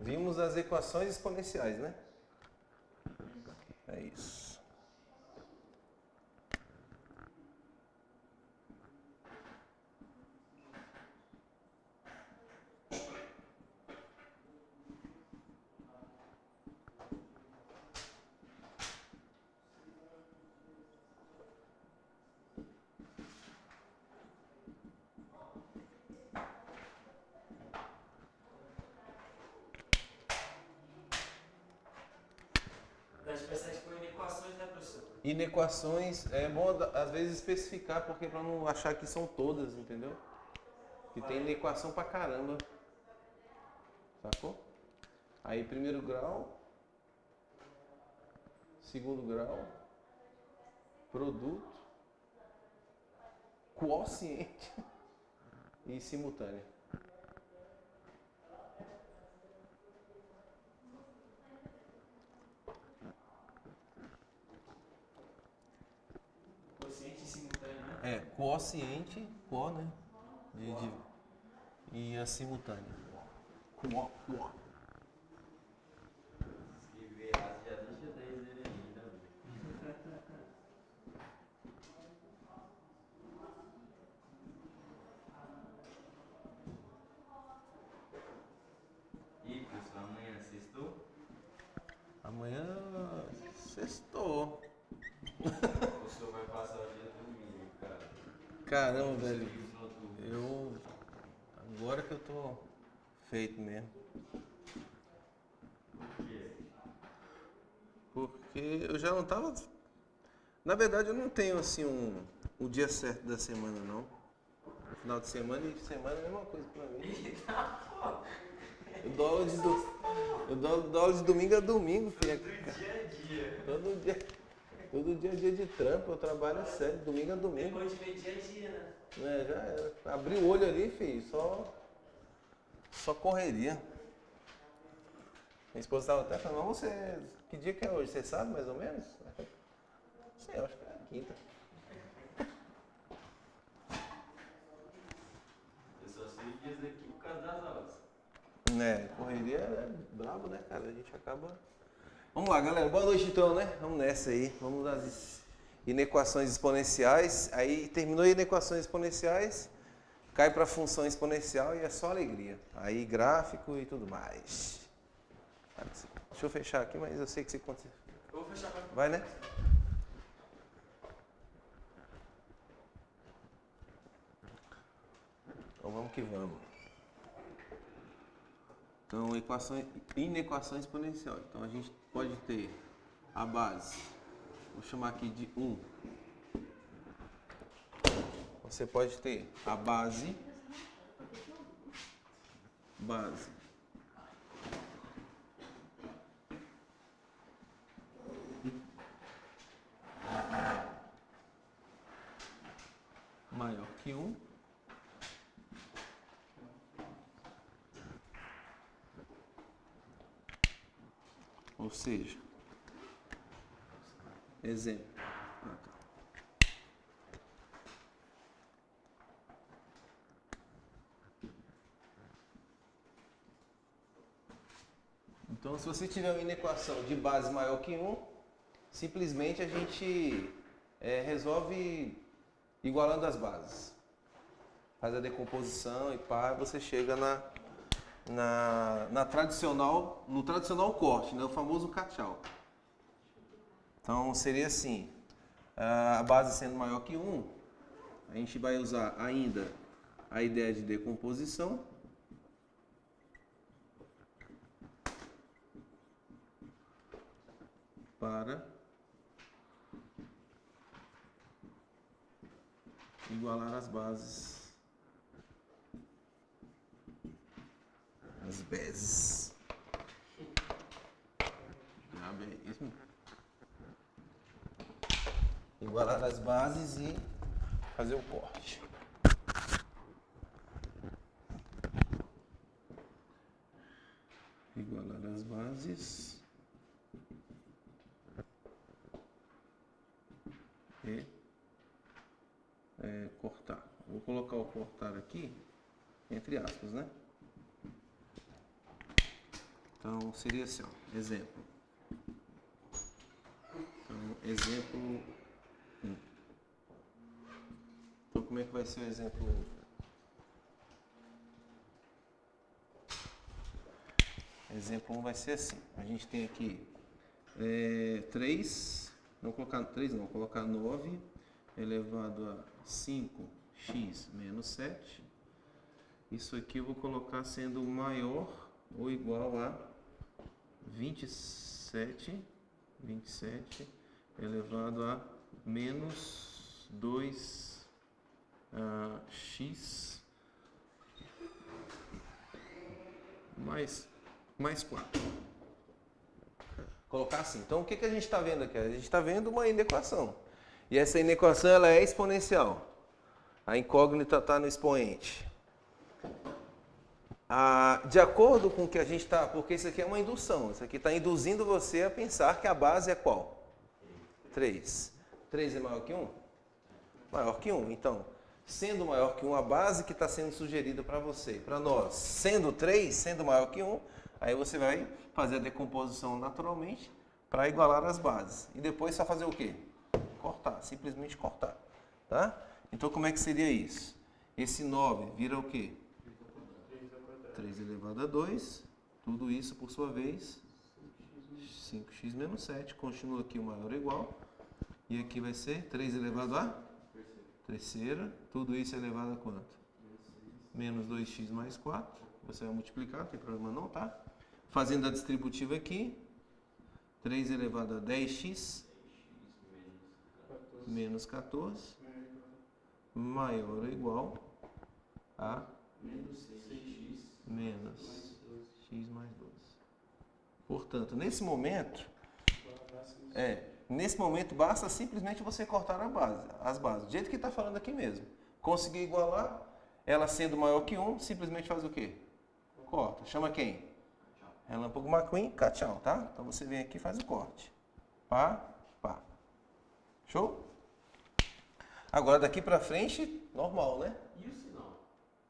Vimos as equações exponenciais, né? É isso. Inequações, é bom às vezes especificar, porque para não achar que são todas, entendeu? Que tem inequação pra caramba. Sacou? Aí primeiro grau, segundo grau, produto, quociente e simultâneo. É, quociente, quo, né? E a simultânea. Quo. Escrever errado já deixa 10 ele ainda. E pessoal, amanhã sextou? Amanhã, sextou. O senhor vai passar o dia dormindo, cara. Caramba, velho. Agora que eu tô feito mesmo. Por quê? Porque eu já não tava. Na verdade, eu não tenho assim um dia certo da semana, não. Final de semana e semana é a mesma coisa pra mim. Eu dou aula de domingo a domingo, filho. Do dia a dia. Todo dia é dia de trampo, eu trabalho sério, domingo a domingo. Depois de ver dia a dia, né? É, já era. Abri o olho ali, filho, só correria. Minha esposa estava até falando, mas você, que dia que é hoje? Você sabe mais ou menos? Não sei, eu acho que é quinta. Eu só sei dias aqui por causa das aulas. É, correria é brabo, né, cara? A gente acaba. Vamos lá, galera. Boa noite então, né? Vamos nessa aí. Vamos nas inequações exponenciais. Aí terminou inequações exponenciais, cai para função exponencial e é só alegria. Aí gráfico e tudo mais. Deixa eu fechar aqui, mas eu sei que você consegue. Eu vou fechar pra... Vai, né? Então vamos que vamos. Então, inequação exponencial. Então a gente pode ter a base, vou chamar aqui de 1. Você pode ter a base maior que 1. Ou seja, exemplo. Então, se você tiver uma inequação de base maior que 1, simplesmente a gente resolve igualando as bases. Faz a decomposição e pá, você chega no tradicional corte, né? O famoso cachau. Então seria assim, a base sendo maior que 1, a gente vai usar ainda a ideia de decomposição. Para igualar as bases. As bases. Igualar as bases e fazer o corte. Igualar as bases e cortar. Vou colocar o cortar aqui entre aspas, né? Então, seria assim, ó, exemplo. Então, exemplo 1. Então, como é que vai ser o exemplo 1? Exemplo 1 vai ser assim. A gente tem aqui 3, não colocar 3 não, colocar 9 elevado a 5x menos 7. Isso aqui eu vou colocar sendo maior ou igual a 27 elevado a menos 2x mais 4. Colocar assim. Então, o que a gente está vendo aqui? A gente está vendo uma inequação. E essa inequação ela é exponencial. A incógnita está no expoente. De acordo com o que a gente está... Porque isso aqui é uma indução. Isso aqui está induzindo você a pensar que a base é qual? 3. 3 é maior que 1? Maior que 1. Então, sendo maior que 1, a base que está sendo sugerida para você, para nós, sendo 3, sendo maior que 1, aí você vai fazer a decomposição naturalmente para igualar as bases. E depois só fazer o quê? Cortar, simplesmente cortar. Tá? Então, como é que seria isso? Esse 9 vira o quê? 3 elevado a 2. Tudo isso, por sua vez, 5x menos 7. Continua aqui o maior ou igual. E aqui vai ser 3 elevado a terceira. Tudo isso elevado a quanto? Menos 2x mais 4. Você vai multiplicar, não tem problema não, tá? Fazendo a distributiva aqui. 3 elevado a 10x menos 14 maior ou igual a menos x mais 12. Portanto, nesse momento basta simplesmente você cortar as bases. Do jeito que está falando aqui mesmo. Conseguir igualar, ela sendo maior que 1, simplesmente faz o quê? Corta. Chama quem? Relâmpago McQueen, tchau, tá? Então você vem aqui e faz o corte. Pá, pá. Show? Agora daqui pra frente, normal, né? E o sinal?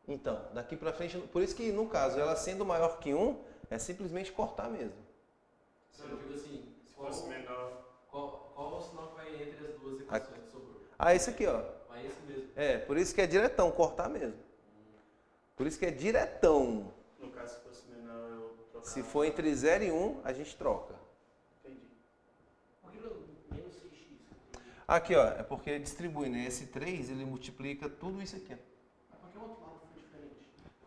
Então, daqui pra frente, por isso que no caso, ela sendo maior que 1, é simplesmente cortar mesmo. Eu digo assim, Se fosse menor. qual o sinal que vai entre as duas equações que sobrou? Esse aqui, ó. Vai esse mesmo. Por isso que é diretão, cortar mesmo. Por isso que é diretão. No caso, se fosse menor, eu trocava. Se for entre 0 e 1, a gente troca. Entendi. Menos 6x. Aqui, ó, é porque distribui, né? Esse 3, ele multiplica tudo isso aqui, ó. Por que o outro lado foi diferente?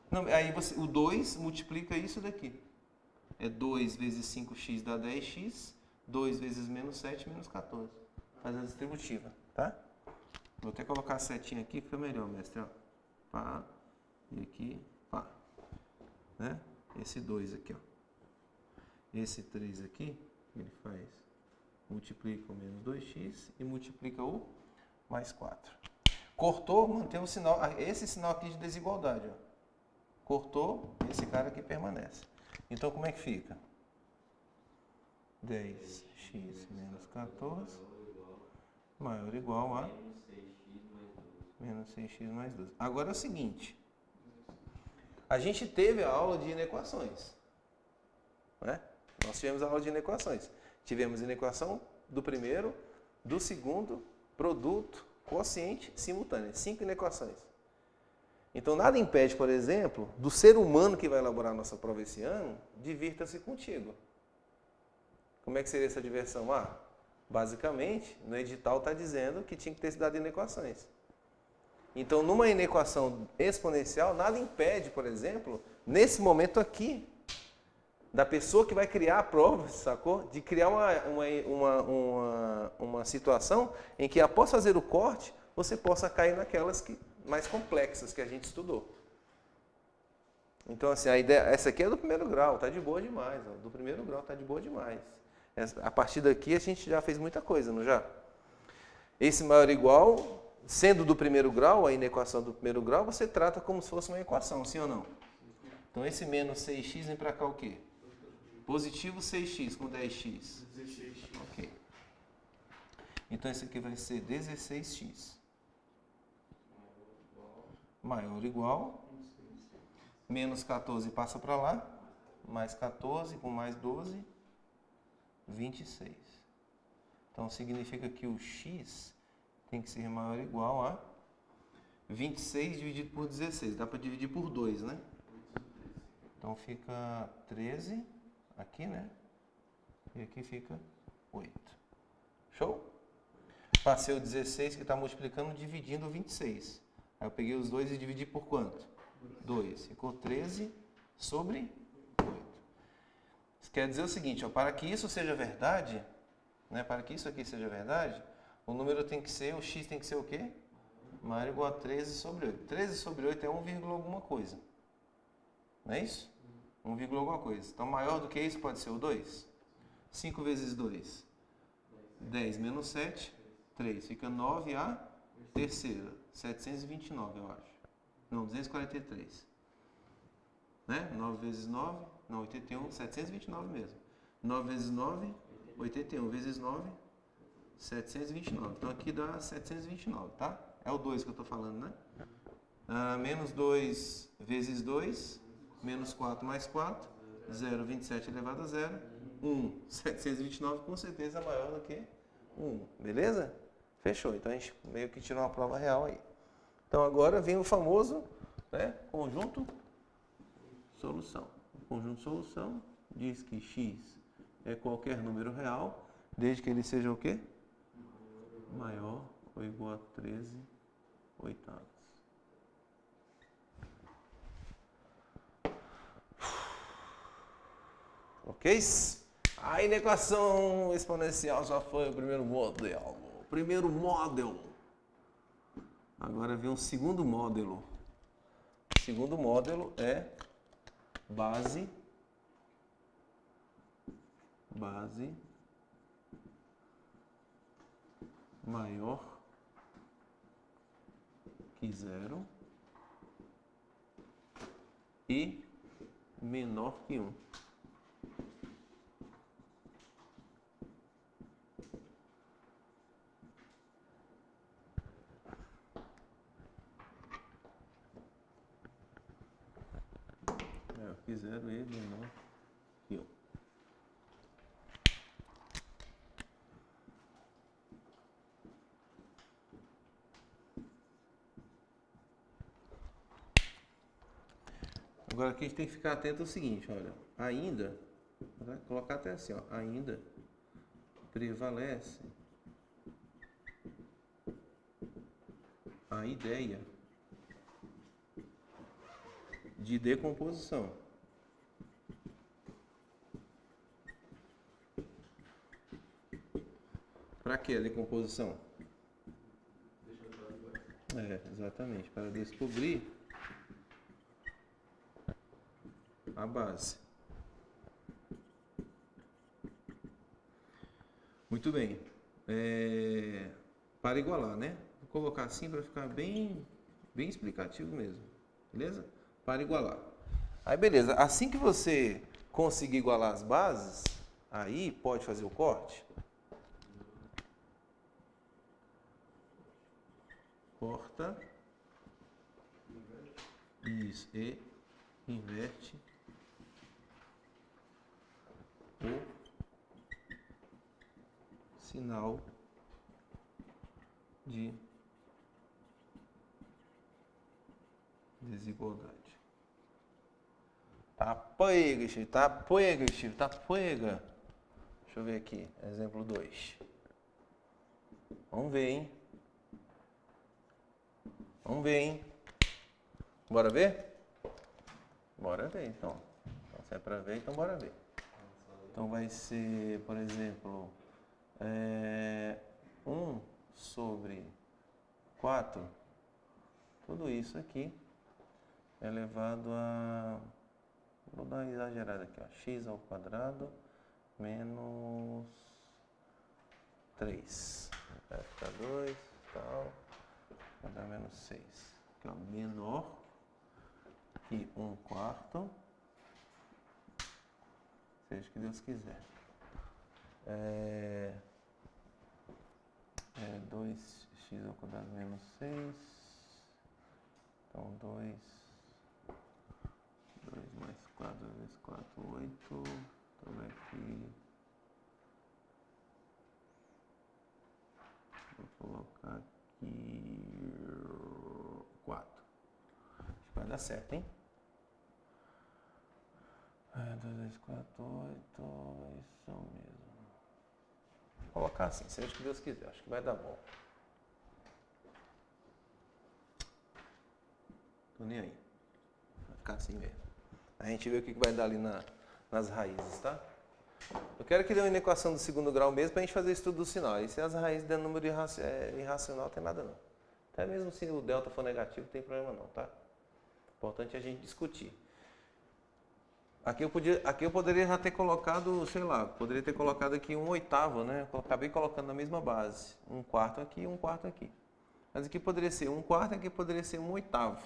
Não, aí o 2 multiplica isso daqui. É 2 vezes 5x dá 10x, 2 vezes menos 7, menos 14. Faz a distributiva, tá? Vou até colocar a setinha aqui, fica melhor, mestre, ó. Pá, e aqui, pá. Né? Esse 2 aqui, ó. Esse 3 aqui, ele faz, multiplica o menos 2x e multiplica o mais 4. Cortou, mantém o sinal, esse sinal aqui de desigualdade, ó. Cortou, esse cara aqui permanece. Então, como é que fica? 10x menos 14 maior ou igual a menos 6x mais 12. Agora é o seguinte. A gente teve a aula de inequações. Né? Nós tivemos a aula de inequações. Tivemos inequação do primeiro, do segundo, produto, quociente, simultâneo. 5 inequações. Então, nada impede, por exemplo, do ser humano que vai elaborar a nossa prova esse ano, divirta-se contigo. Como é que seria essa diversão? Basicamente, no edital está dizendo que tinha que ter estudado inequações. Então, numa inequação exponencial, nada impede, por exemplo, nesse momento aqui, da pessoa que vai criar a prova, sacou? De criar uma situação em que, após fazer o corte, você possa cair naquelas mais complexas que a gente estudou. Então, assim, a ideia, essa aqui é do primeiro grau, tá de boa demais. Ó, do primeiro grau tá de boa demais. A partir daqui a gente já fez muita coisa, não já? Esse maior ou igual, sendo do primeiro grau, a inequação do primeiro grau, você trata como se fosse uma equação, sim ou não? Então, esse menos 6x vem para cá o quê? Positivo 6x com 10x. 16x. Ok. Então, esse aqui vai ser 16x. Maior ou igual. Menos 14 passa para lá. mais 14 com mais 12, 26. Então significa que o x tem que ser maior ou igual a 26 dividido por 16. Dá para dividir por 2, né? Então fica 13 aqui, né? E aqui fica 8. Show? Passei o 16 que está multiplicando, dividindo o 26. Aí eu peguei os 2 e dividi por quanto? 2. Ficou 13 sobre 8. Isso quer dizer o seguinte, ó, para que isso seja verdade, né, para que isso aqui seja verdade, o número tem que ser, o x tem que ser o quê? Maior ou igual a 13 sobre 8. 13 sobre 8 é 1, alguma coisa. Não é isso? 1, alguma coisa. Então, maior do que isso pode ser o 2. 5 vezes 2. 10 menos 7. 3. Fica 9 a terceira. 729, eu acho. Não, 243. Né? 9 vezes 9. Não, 81. 729 mesmo. 9 vezes 9. 81 vezes 9. 729. Então, aqui dá 729, tá? É o 2 que eu estou falando, né? Menos 2 vezes 2. Menos 4 mais 4. 0, 27 elevado a 0. 1. 729 com certeza é maior do que 1. Beleza? Fechou. Então a gente meio que tirou uma prova real aí. Então agora vem o famoso, né, conjunto solução. O conjunto solução diz que x é qualquer número real, desde que ele seja o quê? Maior ou igual a 13 oitavos. Ok? A inequação exponencial já foi o primeiro modelo. Primeiro módulo. Agora vem um segundo módulo. O segundo módulo é base maior que 0 e menor que 1. Que 0 e menor que 1. Agora aqui a gente tem que ficar atento ao seguinte, olha, ainda, vou colocar até assim, ó, ainda prevalece a ideia de decomposição. Para que a decomposição? Exatamente, para descobrir a base. Muito bem. Para igualar, né? Vou colocar assim para ficar bem explicativo mesmo. Beleza? Para igualar. Aí, beleza. Assim que você conseguir igualar as bases, aí pode fazer o corte. Corta. Isso. E inverte o sinal de desigualdade. Tá pega, Chico, tá pega, Chico, tá pega. Deixa eu ver aqui, exemplo 2. Vamos ver, hein? Vamos ver, hein? Bora ver? Bora ver, então. Então, se é pra ver, então bora ver. Então, vai ser, por exemplo, 1 sobre 4. Tudo isso aqui elevado a... Vou dar uma exagerada aqui, ó. X ao quadrado menos 3. Vai ficar 2, tal. Vai dar menos 6. Aqui, ó, menor que 1/4. Seja o que Deus quiser. 2x ao quadrado menos 6. Então, 2 mais 4 vezes 2, 4, 8. Então vai aqui. Vou colocar aqui 4. Acho que vai dar certo, hein? 2, 4, 8. Isso mesmo. Vou colocar assim, seja o que Deus quiser. Acho que vai dar bom. Tô nem aí. Vai ficar assim mesmo. A gente vê o que vai dar ali nas raízes, tá? Eu quero que dê uma equação do segundo grau mesmo para a gente fazer estudo do sinal. E se as raízes der número irracional, não tem nada não. Até mesmo se o delta for negativo, não tem problema não, tá? Importante é a gente discutir. Aqui eu poderia já ter colocado, sei lá, poderia ter colocado aqui 1/8, né? Eu acabei colocando na mesma base. 1/4 aqui e 1/4 aqui. Mas aqui poderia ser 1/4, aqui poderia ser 1/8.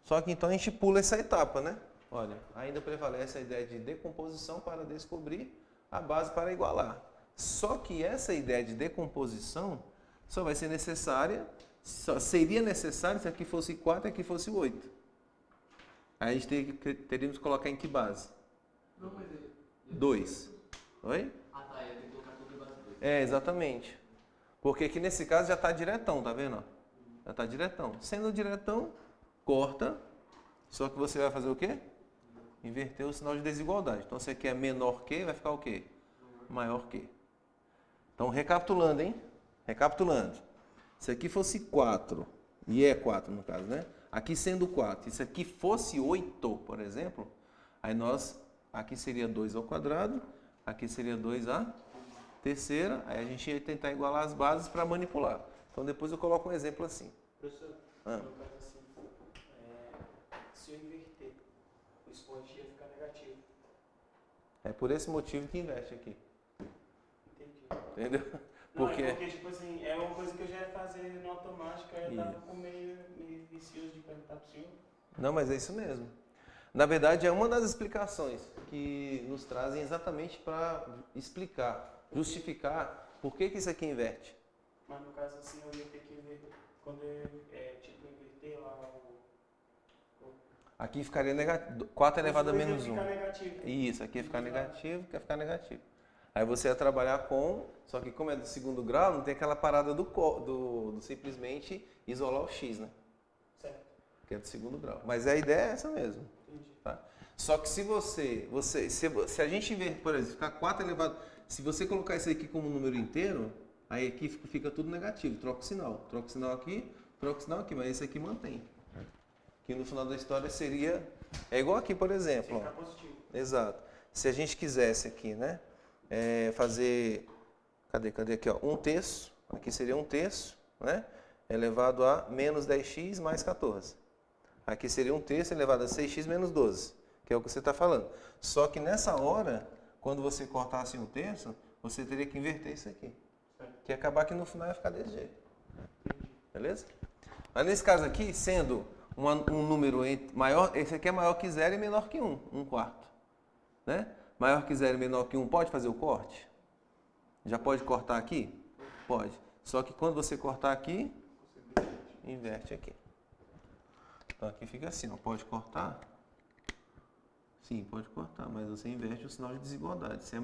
Só que então a gente pula essa etapa, né? Olha, ainda prevalece a ideia de decomposição para descobrir a base para igualar. Só que essa ideia de decomposição só vai ser necessária, só seria necessário se aqui fosse 4 e aqui fosse 8. Aí a gente teríamos que colocar em que base? Não, mas 2. Oi? Ah, tá. Ia ter que colocar tudo em base 2. É, exatamente. Porque aqui nesse caso já está diretão, tá vendo? Já está diretão. Sendo diretão, corta. Só que você vai fazer o quê? Inverter o sinal de desigualdade. Então, se aqui é menor que, vai ficar o quê? Maior que. Então, recapitulando, hein? Recapitulando. Se aqui fosse 4, e é 4 no caso, né? Aqui sendo 4, e se aqui fosse 8, por exemplo, aí aqui seria 2 ao quadrado, aqui seria 2 à terceira, aí a gente ia tentar igualar as bases para manipular. Então, depois eu coloco um exemplo assim. Professor, no caso assim, se eu inverter, o expoente ia ficar negativo. É por esse motivo que inverte aqui. Entendi. Entendeu? Não, Porque... é porque, tipo assim, é uma coisa que eu já ia fazer no automático, aí eu tava com meio vicioso de perguntar pro senhor. Não, mas é isso mesmo. Na verdade, é uma das explicações que nos trazem exatamente para explicar, justificar por que isso aqui inverte. Mas no caso assim, eu ia ter que inverter, quando eu inverter lá Aqui ficaria negativo, 4 elevado a menos 1. Ficar negativo. Isso, aqui ia ficar negativo, aqui ia ficar negativo. Aí você ia trabalhar com, só que como é do segundo grau, não tem aquela parada do simplesmente isolar o x, né? Certo. Que é do segundo grau. Mas a ideia é essa mesmo. Entendi. Tá? Só que se a gente inverter, por exemplo, ficar 4 elevado, se você colocar isso aqui como número inteiro, aí aqui fica tudo negativo, troca o sinal. Troca o sinal aqui, troca o sinal aqui, mas esse aqui mantém. Que no final da história seria, é igual aqui, por exemplo. Ficar Ó. positivo. Exato. Se a gente quisesse aqui, né, fazer, cadê aqui, ó, 1/3, aqui seria 1/3, né, elevado a menos 10x mais 14. Aqui seria 1/3 elevado a 6x menos 12, que é o que você está falando. Só que nessa hora, quando você cortasse 1/3, você teria que inverter isso aqui. Que ia acabar que no final ia ficar desse jeito. Beleza? Mas nesse caso aqui, sendo um número maior, esse aqui é maior que 0 e menor que 1, 1/4. Né? Maior que 0 e menor que 1, pode fazer o corte? Já pode cortar aqui? Pode. Só que quando você cortar aqui, inverte aqui. Então aqui fica assim, ó, pode cortar? Sim, pode cortar, mas você inverte o sinal de desigualdade. Se é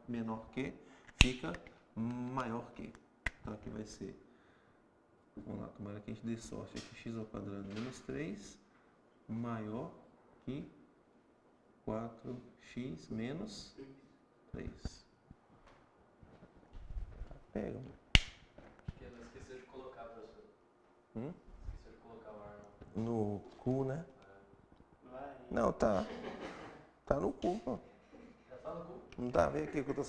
menor que, fica maior que. Então aqui vai ser, vamos lá, tomara que a gente dê sorte. Aqui x ao quadrado menos 3 maior que 4x menos 3. Pega. Porque não esqueceu de colocar, professor. Esqueceu de colocar o ar No cu, né? Vai. Não, tá. Tá no cu, pô. Já tá no cu? Não tá? Vem aqui que eu tô...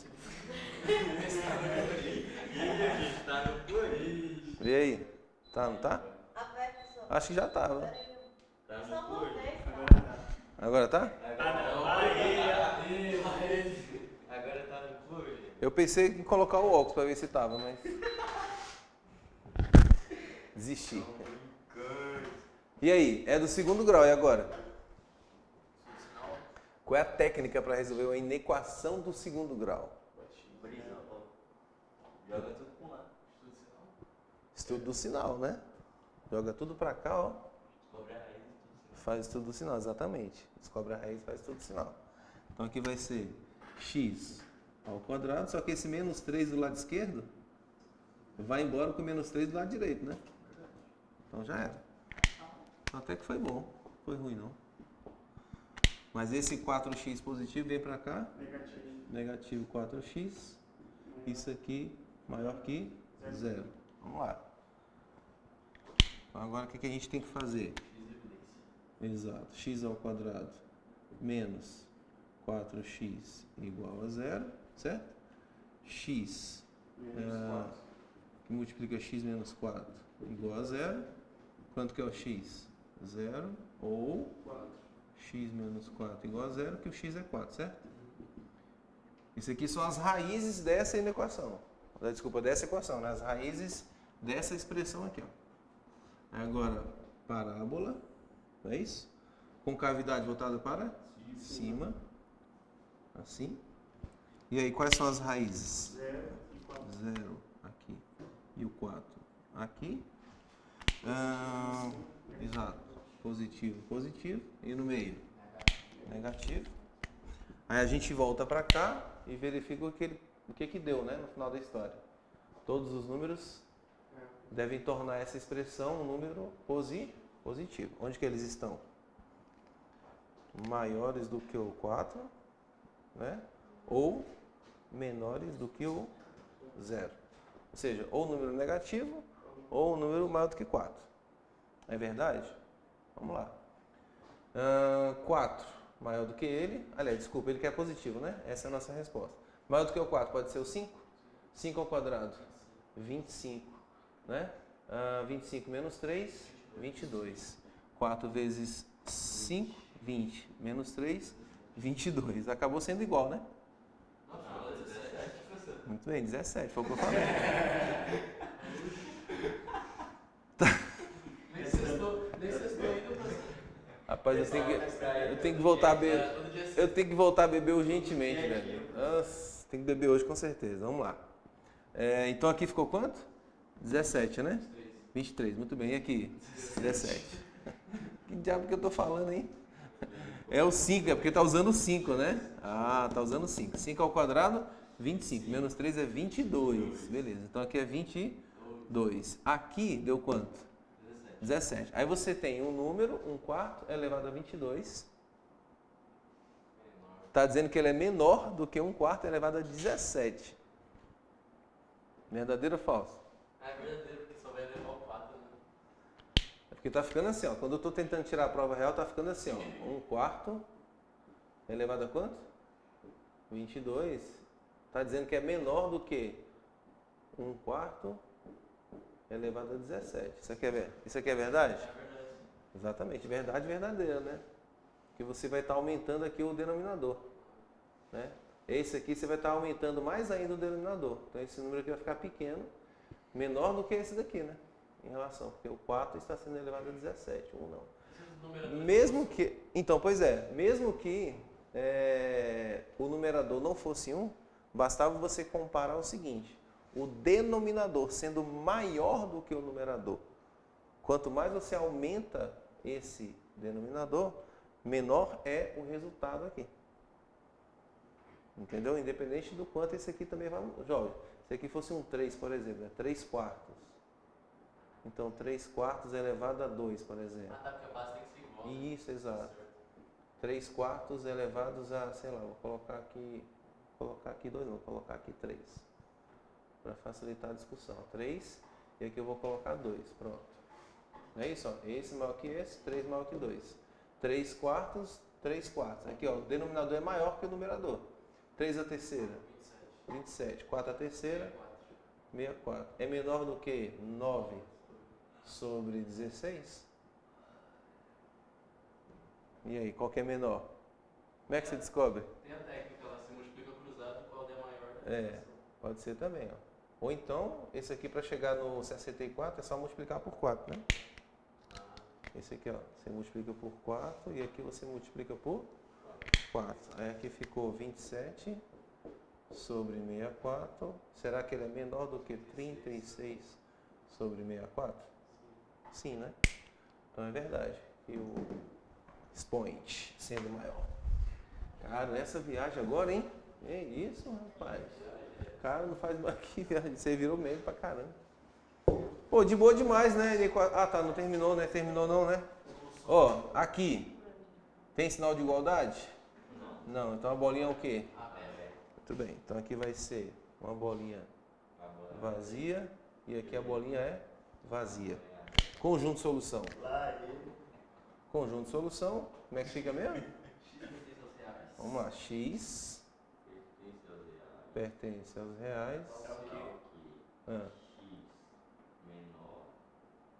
Tá no cu. Vê aí. Tá, não tá? Aperta só. Acho que já tava. Tá Só no cu. uma vez, tá? Agora tá? Agora tá no cu. Eu pensei em colocar o óculos pra ver se tava, mas... Desisti. E aí? É do segundo grau, e agora? Qual é a técnica para resolver uma inequação do segundo grau? Joga tudo com lá. Estudo do sinal, né? Joga tudo pra cá, ó. Descobre a raiz e tudo. Faz estudo do sinal, exatamente. Descobre a raiz, faz estudo do sinal. Então aqui vai ser x ao quadrado, só que esse menos 3 do lado esquerdo vai embora com o menos 3 do lado direito, né? Então já era. Então até que foi bom, não foi ruim não. Mas esse 4x positivo vem para cá, negativo 4x, isso aqui maior que 0. Vamos lá. Então agora o que a gente tem que fazer? Exato, x ao quadrado menos 4x igual a 0, certo? X que multiplica x menos 4 igual a 0. Quanto que é o x? 0 ou x menos 4 igual a 0, que o x é 4, certo? Isso aqui são as raízes dessa equação. Desculpa, dessa equação, né? As raízes dessa expressão aqui, ó. Agora, parábola, não é isso? Concavidade voltada para cima, assim. E aí, quais são as raízes? 0 aqui e o 4 aqui. Exato. Positivo, positivo. E no meio? Negativo. Aí a gente volta para cá e verifica o que deu, né, no final da história. Todos os números devem tornar essa expressão um número positivo. Onde que eles estão? Maiores do que o 4, né? Ou menores do que o 0. Ou seja, ou número negativo ou um número maior do que 4. É verdade? Vamos lá. 4 maior do que ele. Aliás, desculpa, ele quer positivo, né? Essa é a nossa resposta. Maior do que o 4 pode ser o 5? 5 ao quadrado, 25, né? 25 menos 3, 22. 4 vezes 5, 20. Menos 3, 22. Acabou sendo igual, né? Muito bem, 17, foi o que eu falei. Rapaz, eu tenho que voltar a beber. Eu tenho que voltar a beber urgentemente, velho. Nossa, tem que beber hoje com certeza. Vamos lá. Então aqui ficou quanto? 17, né? 23, muito bem. E aqui? 17. Que diabo que eu tô falando, hein? É o 5, é porque tá usando o 5, né? Ah, tá usando o 5. 5 ao quadrado, 25. Menos 3 é 22. Beleza, então aqui é 22. Aqui deu quanto? 17. Aí você tem um número, 1/4 elevado a 22. Está dizendo que ele é menor do que 1/4 elevado a 17. Verdadeiro ou falso? É verdadeiro, porque só vai levar o 4, né? É porque está ficando assim, ó. Quando eu estou tentando tirar a prova real, está ficando assim, ó. 1/4 elevado a quanto? 22. Está dizendo que é menor do que 1/4 elevado a 17. Isso aqui é verdade? É verdade. Exatamente, verdade verdadeira, né? Que você vai estar aumentando aqui o denominador, né? Esse aqui você vai estar aumentando mais ainda o denominador. Então esse número aqui vai ficar pequeno, menor do que esse daqui, né? Em relação, porque o 4 está sendo elevado a 17, o 1 não. Mesmo que, então, pois é, mesmo que o numerador não fosse 1, bastava você comparar o seguinte: o denominador sendo maior do que o numerador. Quanto mais você aumenta esse denominador, menor é o resultado aqui. Entendeu? Independente do quanto esse aqui também vai... Jovem, se aqui fosse um 3, por exemplo, é 3/4. Então, 3/4 elevado a 2, por exemplo. Ah, tá, porque a base tem que ser igual. Isso, exato. 3/4 elevados a, sei lá, vou colocar aqui 2 não, vou colocar aqui 3. Para facilitar a discussão. 3, e aqui eu vou colocar 2, pronto. É isso, ó. Esse maior que esse, 3 maior que 2. 3/4, 3/4. Aqui, ó, o denominador é maior que o numerador. 3 a terceira, 27. 4 a terceira, 64. É menor do que 9 sobre 16? E aí, qual que é menor? Como é que você descobre? Tem a técnica lá, você multiplica cruzado, qual der maior. Pode ser também, ó. Ou então, esse aqui para chegar no 64 é só multiplicar por 4, né? Esse aqui, ó, você multiplica por 4 e aqui você multiplica por 4. Aí aqui ficou 27 sobre 64. Será que ele é menor do que 36 sobre 64? Sim, né? Então é verdade. E o expoente sendo maior. Cara, nessa viagem agora, hein? É isso, rapaz. Cara, não faz mais que viagem. Você virou mesmo pra caramba. Pô, de boa demais, né? Ah, tá, não terminou, né? Terminou não, né? Ó, aqui. Tem sinal de igualdade? Não. Então a bolinha é o quê? Muito bem. Então aqui vai ser uma bolinha vazia e aqui a bolinha é vazia. Conjunto solução. Conjunto solução. Como é que fica mesmo? Vamos lá. X pertence aos reais. Ah.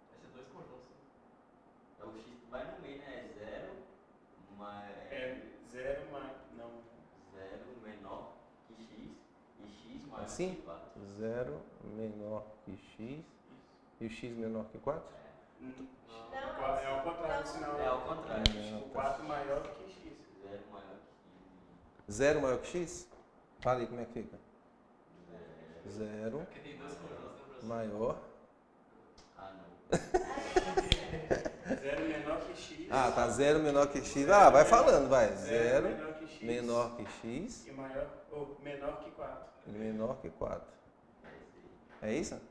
Vai ser dois conjuntos. É o x que vai no meio, né? É 0 mais. É 0 mais. Não. 0 menor que x e x maior Assim? que 4. 0 menor que x e o x menor que 4? É ao contrário do sinal. É ao contrário. O 4 maior do que x. 0 maior que x. 0 maior que x? Fala aí como é que fica. 0 Porque tem dois conjuntos, né, professor? maior. Ah, não. 0 menor que x. Ah, tá 0 menor que x. Ah, vai falando, vai. 0 menor que x. menor que x E maior, ou menor que 4. e menor que 4. É isso? Você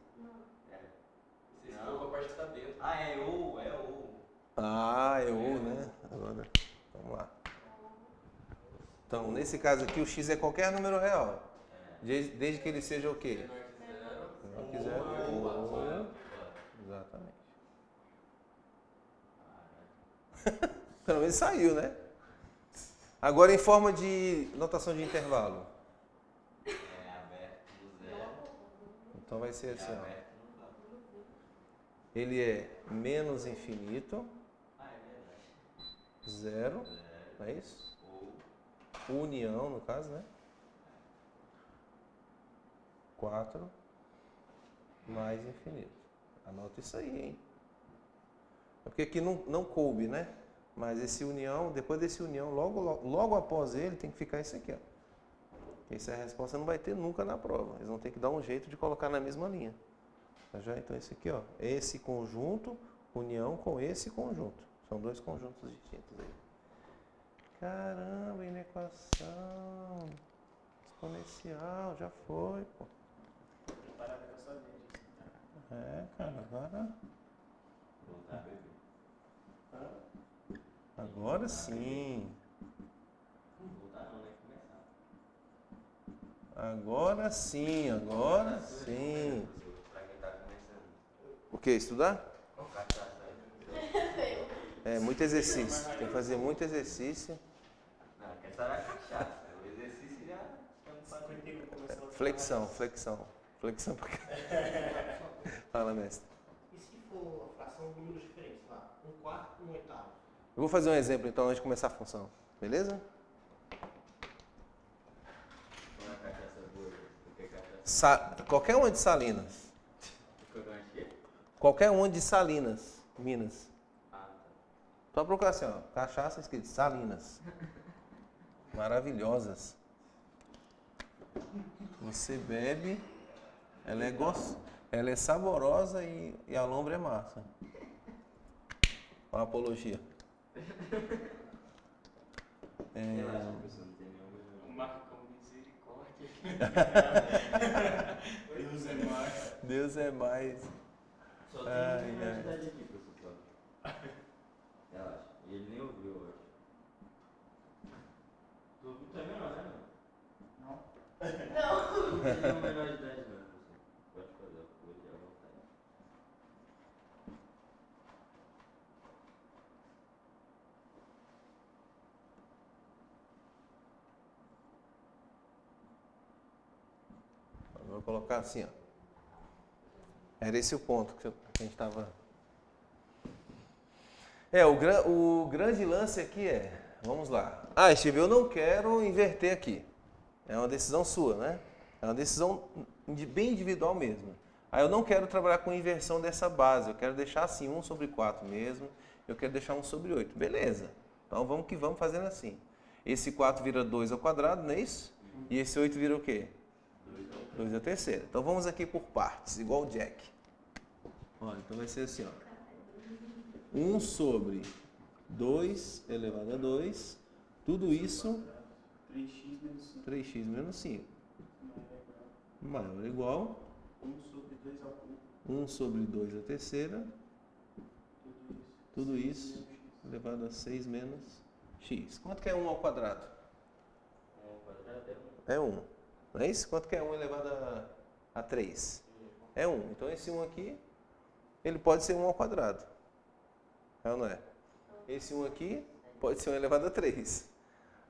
explicou a parte que tá dentro. Ah, é ou, é ou. Ah, é o, né? Agora, vamos lá. Então, nesse caso aqui, o x é qualquer número real. Desde que ele seja o quê? Menor que 0. Menor que 0 ou ou... Exatamente. Pelo menos saiu, né? Agora em forma de notação de intervalo. É aberto no 0. Então vai ser E assim, ó. aberto no 4. Ele é menos infinito, Ah, é verdade. 0, 0 não é isso? ou União, no caso, né? 4 mais infinito. Anota isso aí, hein? É porque aqui não coube, né? Mas esse união, depois desse união, logo após ele, tem que ficar isso aqui, ó. Essa resposta não vai ter nunca na prova. Eles vão ter que dar um jeito de colocar na mesma linha. Tá já? Então esse aqui, ó. Esse conjunto, união com esse conjunto. São dois conjuntos distintos aí. Caramba, inequação exponencial, já foi, pô. Preparada com a sua mente. É, cara, agora... voltar a beber. Agora sim. Voltar não, né? Começar. Agora sim, agora sim. Pra quem tá começando. O que? Estudar? Qual cachaça aí? É, muito exercício. Tem que fazer muito exercício. Não, quer saber a cachaça. O exercício já estamos fazendo. 51 começou a Flexão, flexão. Flexão pra cá. Fala, mestre. E se for a fração de números diferentes, lá, 1/4 e 1/8? Eu vou fazer um exemplo então antes de começar a função. Beleza? Qual é a cachaça boa? O que é cachaça? Qualquer uma de Salinas. O que eu achei? Qualquer uma de Salinas, Minas. Ah, tá. Só procurar assim, ó. Cachaça escrito Salinas. Maravilhosas. Você bebe, ela é saborosa e a lombra é massa. Uma apologia. Relaxa, professor, não tem nenhum. O Marcão misericórdia. Deus é mais. Deus é mais. Só tem Ai, uma ai. quantidade aqui, professor. Relaxa. E ele nem ouviu, eu acho. Tu ouviu também não, né, mano? Não. Não tem nenhum menor de idade, não, professor. Pode fazer, eu vou te à vontade. Vou colocar assim, ó. Era esse o ponto que a gente estava. O grande lance aqui é, vamos lá. Ah, Steve, eu não quero inverter aqui. É uma decisão sua, né? É uma decisão bem individual mesmo. Aí eu não quero trabalhar com inversão dessa base, eu quero deixar assim 1/4 mesmo, eu quero deixar 1/8. Beleza. Então vamos que vamos fazendo assim. Esse 4 vira 2 ao quadrado, não é isso? E esse 8 vira o quê? 2 ao terceiro. Então vamos aqui por partes, igual o Jack. Olha, então vai ser assim, ó. 1/2 elevado a 2, tudo isso 3x menos 5. 3x menos 5. Maior Maior ou igual 1 sobre 2 ao cubo. 1 sobre 2 à terceira. Tudo isso Menos x. elevado a 6 menos x. Quanto que é 1 ao quadrado? 1 ao quadrado É 1. Não é isso? Quanto que é 1 elevado a 3? É 1. Então esse 1 aqui, ele pode ser 1 ao quadrado. É ou não é? Esse 1 aqui pode ser 1 elevado a 3.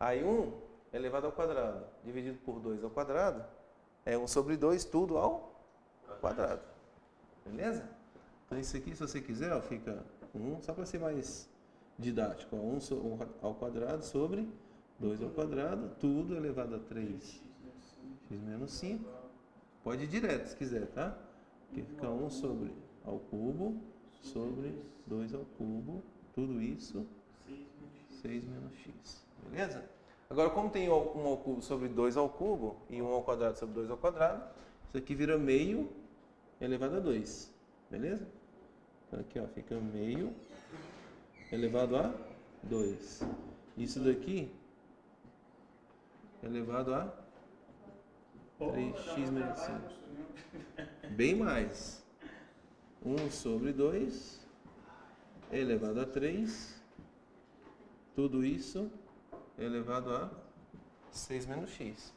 Aí 1 elevado ao quadrado dividido por 2 ao quadrado é 1 sobre 2, tudo ao quadrado. Beleza? Então isso aqui, se você quiser, ó, fica 1, só para ser mais didático, ó, 1 ao quadrado sobre 2 ao quadrado, tudo elevado a 3x menos 5. Pode ir direto se quiser, tá? Aqui fica 1 sobre ao cubo sobre 2 ao cubo, tudo isso 6 menos x. Beleza? Agora, como tem 1 ao cubo sobre 2 ao cubo e 1 ao quadrado sobre 2 ao quadrado, isso aqui vira meio elevado a 2. Beleza? Então aqui, ó, fica meio elevado a 2. Isso daqui elevado a 3x menos 5. Bem mais. 1 sobre 2 elevado a 3. Tudo isso elevado a 6 menos x.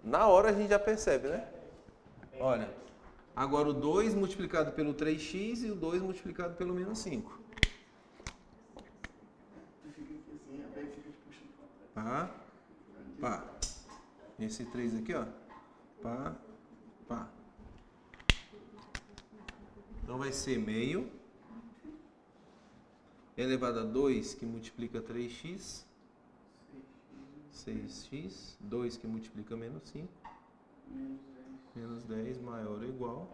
Na hora a gente já percebe, né? Olha, agora o 2 multiplicado pelo 3x e o 2 multiplicado pelo menos 5. Pá, pá. Esse 3 aqui, ó. Pá, pá. Então vai ser meio elevado a 2 que multiplica 3x. 6x. 2 que multiplica menos 5. Menos 10 maior ou igual.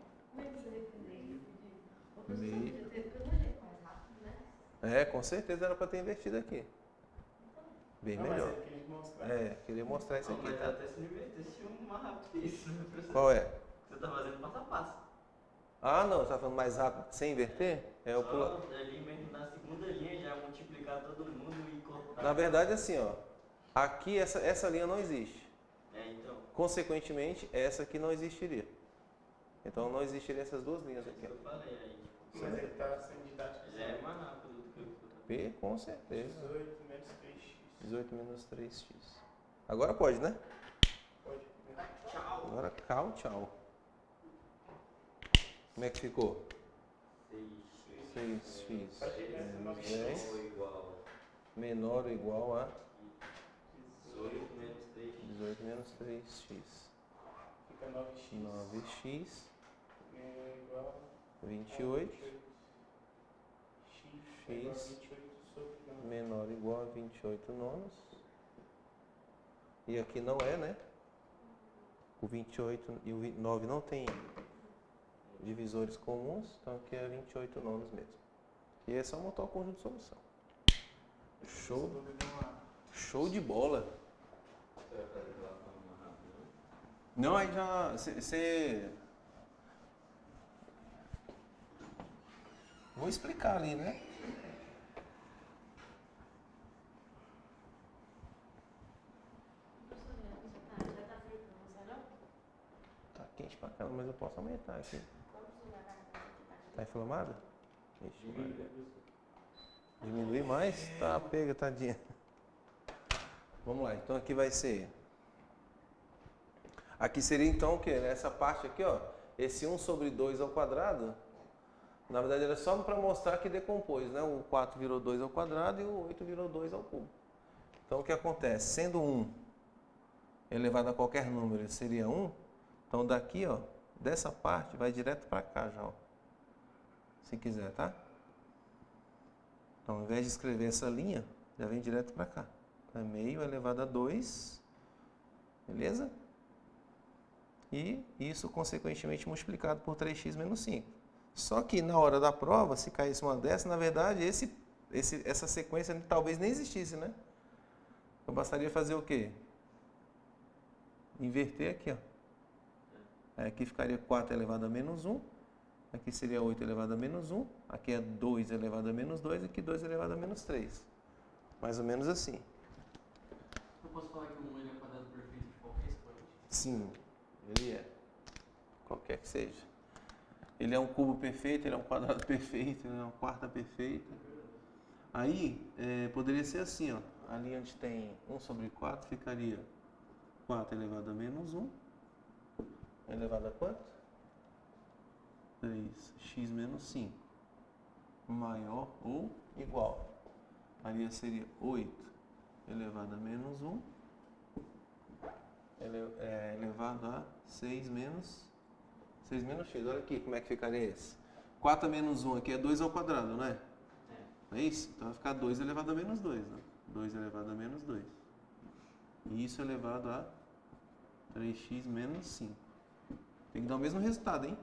Meio. Com certeza era para ter invertido aqui. Bem melhor. Queria mostrar isso aqui. Mas Tá? até se invertesse mais rápido que isso, né, professor? Qual é? Você tá fazendo passo a passo. Ah, não, você tá falando mais rápido sem inverter? É o Só ali mesmo na segunda linha já multiplicar todo mundo e cortar. Na verdade, assim, ó. Aqui essa linha não existe. Então. Consequentemente, essa aqui não existiria. Então não existiriam essas duas linhas aqui. Eu falei aí. Mas ele tá sendo didático. Já é mais rápido do que eu falei. Com certeza. 18 menos 3x. 18 menos 3x. Agora pode, né? Pode. Tchau. Agora tchau. Como é que ficou? 6x menos 10 menor ou igual a 18 menos 3x. Fica 9x. 9x É igual a 28 x é igual a 28 sobre 9. menor ou igual a 28 nonos. E aqui não é, né? O 28 e o 9 não tem divisores comuns, então aqui é 28 nonos mesmo. E é só montar o conjunto de solução. Show de bola! Você vai fazer pela forma mais rápida, né? Não, aí já você... Vou explicar ali, né? Tá quente pra caramba, mas eu posso aumentar aqui. Tá inflamado? Ixi, Maria. Diminuir mais? Tá, pega, tadinha. Vamos lá, então aqui vai ser... Aqui seria então o quê? Nessa parte aqui, ó, esse 1 sobre 2 ao quadrado, na verdade era só para mostrar que decompôs, né? O 4 virou 2 ao quadrado e o 8 virou 2 ao cubo. Então o que acontece? Sendo 1 elevado a qualquer número seria 1, então daqui, ó, dessa parte vai direto para cá já, ó. Se quiser, tá? Então ao invés de escrever essa linha, já vem direto para cá. É meio elevado a 2, beleza? E isso consequentemente multiplicado por 3x menos 5. Só que na hora da prova, se caísse uma dessa, na verdade essa sequência talvez nem existisse, né? Então bastaria fazer o quê? Inverter aqui, ó. Aqui ficaria 4 elevado a menos 1. Aqui seria 8 elevado a menos 1. Aqui é 2 elevado a menos 2. Aqui 2 elevado a menos 3. Mais ou menos assim. Eu posso falar que um ele é quadrado perfeito de qualquer expoente? Sim, ele é. Qualquer que seja. Ele é um cubo perfeito, ele é um quadrado perfeito, ele é uma quarta perfeita. Aí, poderia ser assim, ó. Ali onde tem 1 sobre 4, ficaria 4 elevado a menos 1. Elevado a quanto? 3x menos 5. Maior ou igual. Ali seria 8 elevado a menos 1. Elevado a 6 menos x. Olha aqui como é que ficaria esse. 4 a menos 1 aqui é 2 ao quadrado, não é? Não é isso? Então vai ficar 2 elevado a menos 2. Né? 2 elevado a menos 2. E isso elevado a 3x menos 5. Tem que dar o mesmo resultado, hein?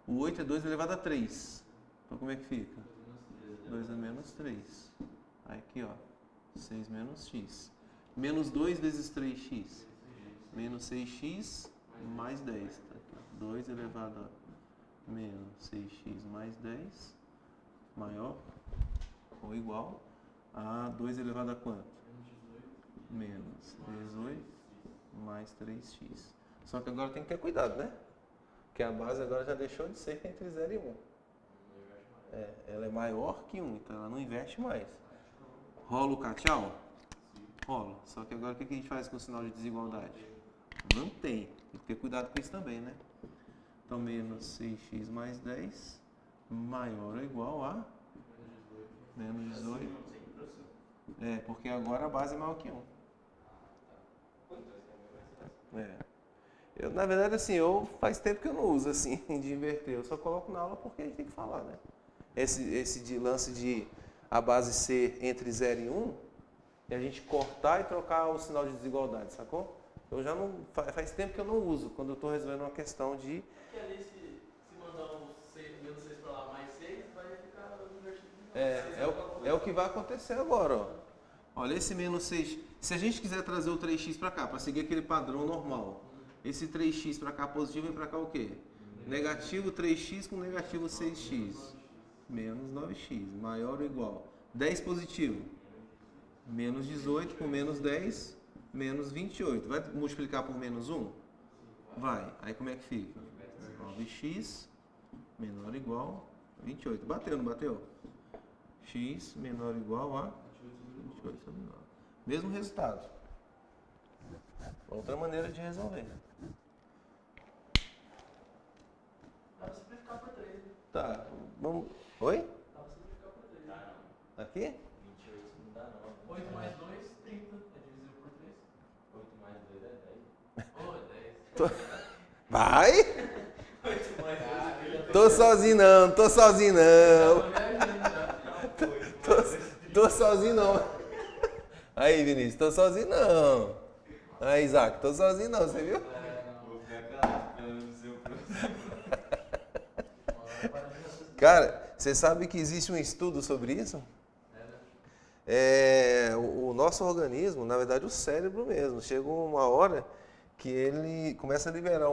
O 8 é 2 elevado a 3. Então como é que fica? 2 a menos 3. Aí aqui, ó. 6 menos x. Menos 2 vezes 3x. Menos 6x mais 10. Tá aqui, ó. 2 elevado a menos 6x mais 10. Maior ou igual a 2 elevado a quanto? Menos 18 mais 3x. Só que agora tem que ter cuidado, né? Porque a base agora já deixou de ser entre 0 e 1. Ela é maior que 1, então ela não inverte mais. Rola o tchau? Rola. Só que agora o que a gente faz com o sinal de desigualdade? Mantém. Tem que ter cuidado com isso também, né? Então, menos 6x mais 10 maior ou igual a menos 18. Porque agora a base é maior que 1. Na verdade, assim, faz tempo que eu não uso assim de inverter. Eu só coloco na aula porque a gente tem que falar, né? Esse lance de a base ser entre 0 e 1, e a gente cortar e trocar o sinal de desigualdade, sacou? Eu já não. Faz tempo que eu não uso quando eu estou resolvendo uma questão de. Porque ali se mandar um menos 6 para lá mais 6, vai ficar invertido. É o que vai acontecer agora, ó. Olha, esse menos 6. Se a gente quiser trazer o 3x para cá, para seguir aquele padrão normal, esse 3x para cá positivo e para cá o quê? Negativo 3x com negativo 6x. Menos 9x. Maior ou igual. 10 positivo. Menos 18 com menos 10. Menos 28. Vai multiplicar por menos 1? Vai. Aí como é que fica? 9x menor ou igual a 28. Bateu, não bateu? X menor ou igual a 28 sobre 9. Mesmo resultado. Outra maneira de resolver. Dá pra simplificar por 3, né? Tá. Vamos. Oi? Dá pra simplificar por 3. Dá não. Aqui? 28 não dá não. 8 mais 2, 30. É divisível por 3. 8 mais 2 é 10. Oh, é 10. Vai! 8 mais 2 é Tô sozinho não, tô sozinho não. Tô sozinho não. Aí, Vinícius, tô sozinho não. Aí, Isaac, tô sozinho não, você viu? Vou ficar calado esperando o seu professor. Cara, você sabe que existe um estudo sobre isso? O nosso organismo, na verdade o cérebro mesmo, chega uma hora que ele começa a liberar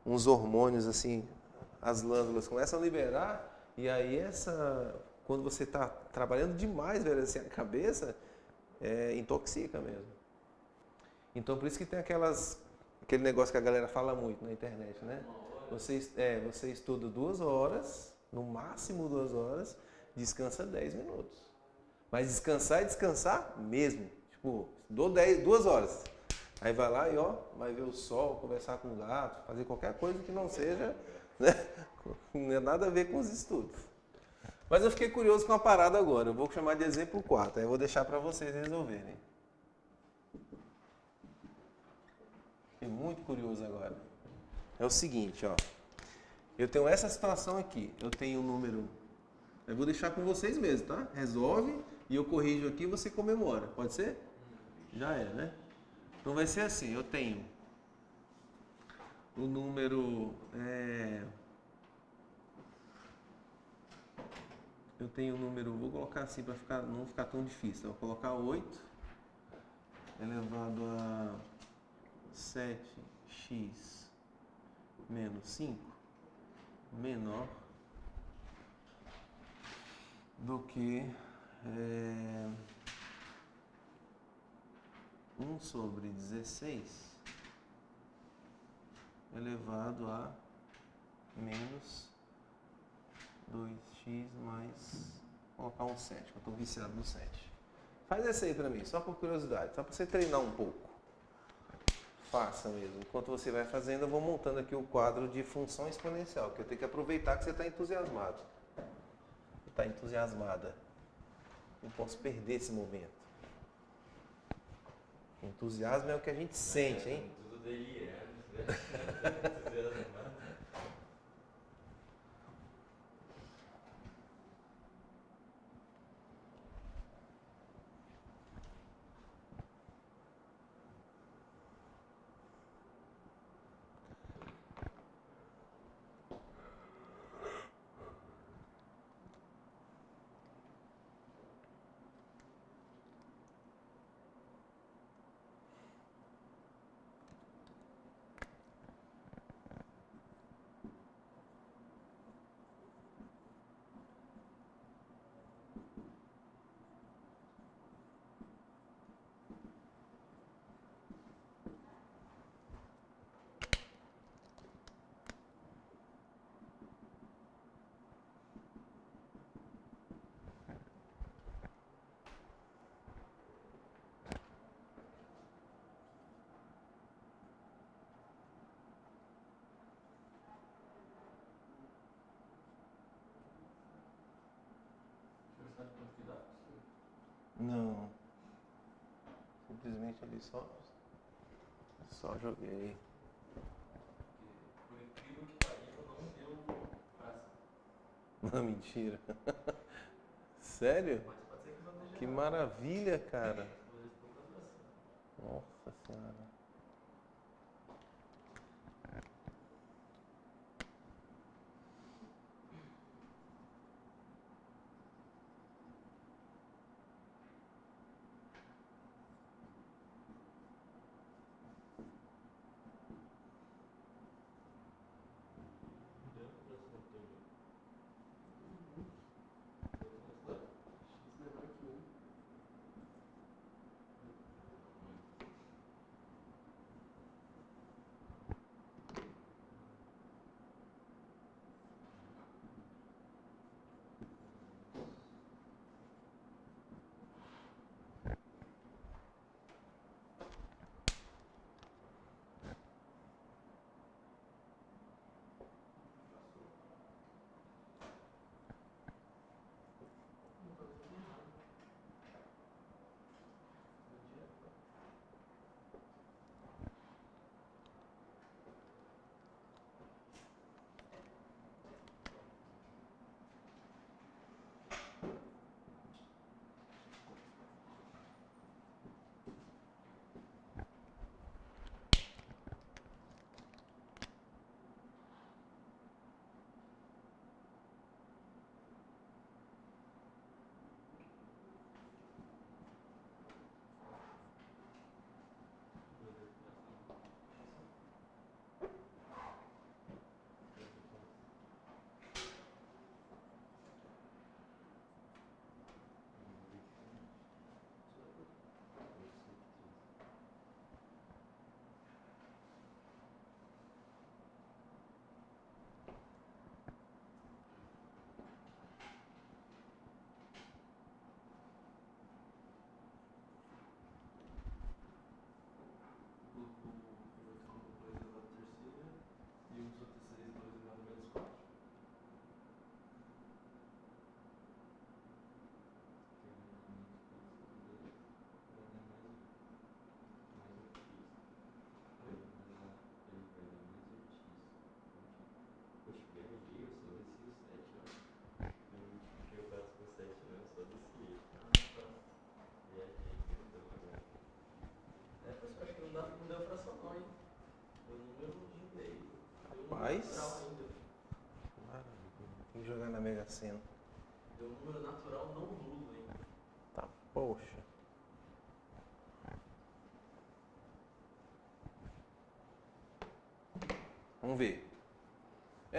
uns hormônios assim, as glândulas começam a liberar, e aí quando você está trabalhando demais, velho, assim, a cabeça, intoxica mesmo. Então por isso que tem aquele negócio que a galera fala muito na internet, né? Você estuda 2 horas, no máximo 2 horas, descansa 10 minutos. Mas descansar é descansar mesmo. Tipo, dou 2 horas. Aí vai lá e vai ver o sol, conversar com o gato, fazer qualquer coisa que não seja, né? Não é nada a ver com os estudos. Mas eu fiquei curioso com a parada agora. Eu vou chamar de exemplo 4. Aí eu vou deixar para vocês resolverem. Fiquei muito curioso agora. É o seguinte, ó. Eu tenho essa situação aqui. Eu tenho um número. Eu vou deixar com vocês mesmo, tá? Resolve e eu corrijo aqui e você comemora. Pode ser? Já é, né? Então vai ser assim. Eu tenho o número. Eu tenho o número. Vou colocar assim para não ficar tão difícil. Eu vou colocar 8 elevado a 7x menos 5 menor do que É... 1 sobre 16 elevado a menos 2x mais... Vou colocar um 7, que eu estou viciado no 7. Faz essa aí pra mim, só por curiosidade, só pra você treinar um pouco. Faça mesmo. Enquanto você vai fazendo, eu vou montando aqui o quadro de função exponencial, que eu tenho que aproveitar que você está entusiasmado. Está entusiasmada. Não posso perder esse momento. Entusiasmo é o que a gente sente, hein? Tudo delirando, entusiasmado. Você sabe quanto que dá? Não. Simplesmente ali só joguei. Porque, por incrível que pareça, não deu fração. Não, mentira. Sério? Mas pode ser que não esteja Que errado. maravilha, cara. Vou responder com a fração. Nossa senhora. Deu pra fração também. X menor que 1. Rapaz. Tem que jogar na Mega Sena. Deu um número natural não nulo, hein? Tá, poxa. Vamos ver.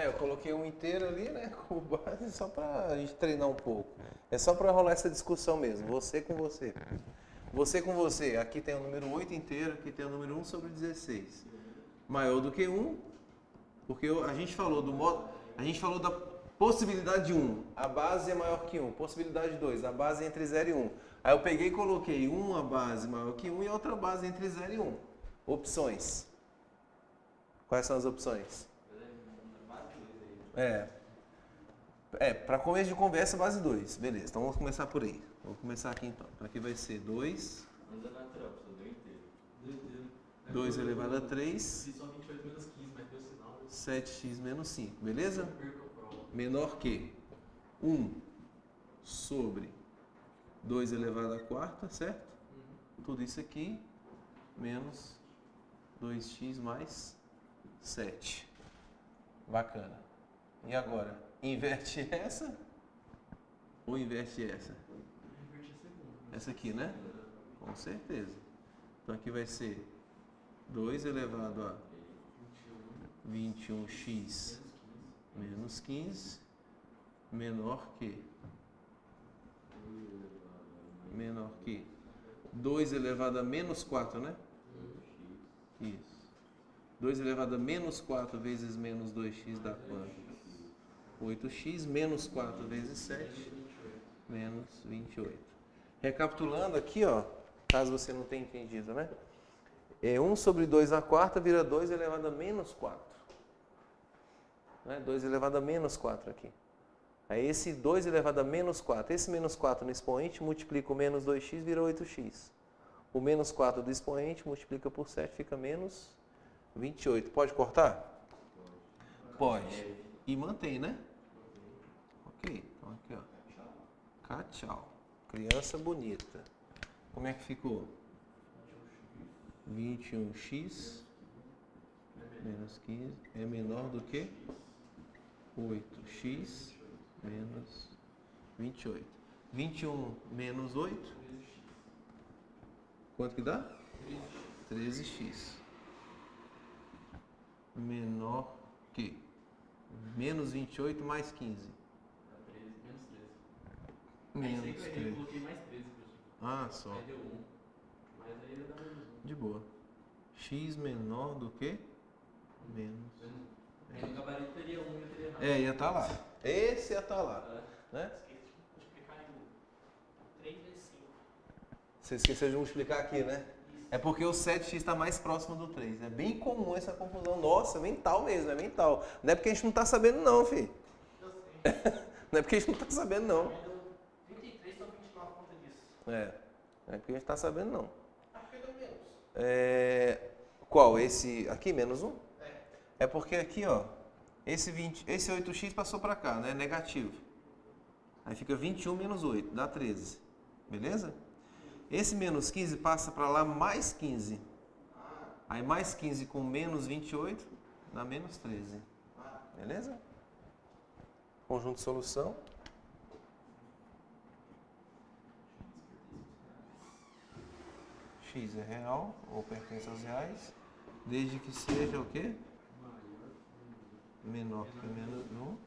Eu coloquei um inteiro ali, né, como base, só pra gente treinar um pouco. É só pra rolar essa discussão mesmo, você com você. Você com você, aqui tem o número 8 inteiro, aqui tem o número 1 sobre 16. Maior do que 1, porque a gente falou do modo, a gente falou da possibilidade de 1, a base é maior que 1. Possibilidade de 2, a base é entre 0 e 1. Aí eu peguei e coloquei uma base maior que 1 e outra base entre 0 e 1. Opções. Quais são as opções? Para começo de conversa, base 2. Beleza, então vamos começar por aí. Vou começar aqui então. Então aqui vai ser 2. Anda natural, pessoal, deu inteiro. 2 elevado a 3. Só 28 menos 15, mas deu sinal. 7x menos 5, beleza? Perco a prova. Menor que 1 sobre 2 elevado a quarta, certo? Tudo isso aqui menos 2x mais 7. Bacana. E agora? Inverte essa ou inverte essa? Inverti a segunda. Essa aqui, né? Com certeza. Então aqui vai ser 2 elevado a 21x menos 15 menor que 2 elevado a menos 4, né? Isso. 2 elevado a menos 4 vezes menos 2x dá quanto? 8x menos 4 vezes 7 menos 28. Recapitulando aqui, ó, caso você não tenha entendido, né? 1 sobre 2 à quarta vira 2 elevado a menos 4. Né? 2 elevado a menos 4 aqui. Aí esse 2 elevado a menos 4, esse menos 4 no expoente multiplica o menos 2x, vira 8x. O menos 4 do expoente multiplica por 7, fica menos 28. Pode cortar? Pode. E mantém, né? Ok. Então aqui, ó. Tchau. Criança bonita. Como é que ficou? 21x menos 15 é menor do que 8x menos 28. 21 menos 8. Quanto que dá? 13x. Menor que menos 28 mais 15. Menos 13. Menos Aí 13. eu coloquei mais 13, professor. Ah, só. Aí deu 1. Mas aí ele dá menos 1. De boa. X menor do que menos. Aí no gabarito teria 1 e eu teria errado. Ia estar lá. Esse ia estar lá. Né? Esqueci de multiplicar em 3 vezes 5. Você esqueceu de multiplicar aqui, né? É porque o 7x está mais próximo do 3. É bem comum essa confusão. Nossa, mental mesmo, é mental. Não é porque a gente não está sabendo não, filho. Eu sei. Não é porque a gente não está sabendo não. Deu 33 ou 29 por conta disso. Não é porque a gente está sabendo não. Acho que deu menos. Qual? Esse aqui, menos 1? É porque aqui, ó, esse 8x passou para cá, né? Negativo. Aí fica 21 menos 8, dá 13. Beleza? Esse menos 15 passa para lá mais 15. Aí mais 15 com menos 28 dá menos 13. Beleza? Conjunto de solução. X é real ou pertence aos reais, desde que seja o quê? Menor que menos 1,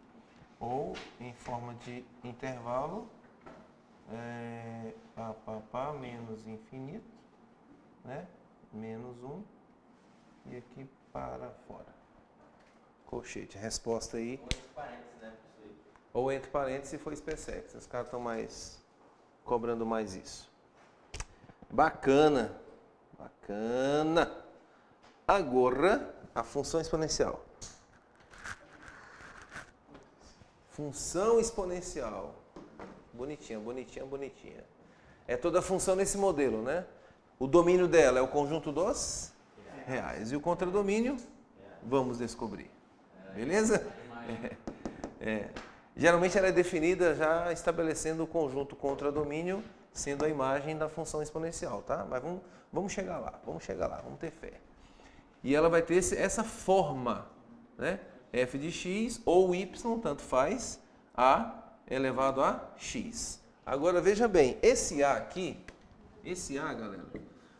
ou em forma de intervalo, menos infinito, né? Menos 1, e aqui para fora. Colchete, resposta aí. Ou entre parênteses, né, professor? Ou entre parênteses se for SpaceX. Os caras estão cobrando mais isso. Bacana. Agora, a função exponencial. Função exponencial. Bonitinha. É toda a função nesse modelo, né? O domínio dela é o conjunto dos reais. E o contradomínio, vamos descobrir. Beleza? Geralmente ela é definida já estabelecendo o conjunto contradomínio, sendo a imagem da função exponencial, tá? Mas vamos chegar lá, vamos ter fé. E ela vai ter essa forma, né? F de x ou y, tanto faz, a elevado a x. Agora veja bem, esse a aqui, galera,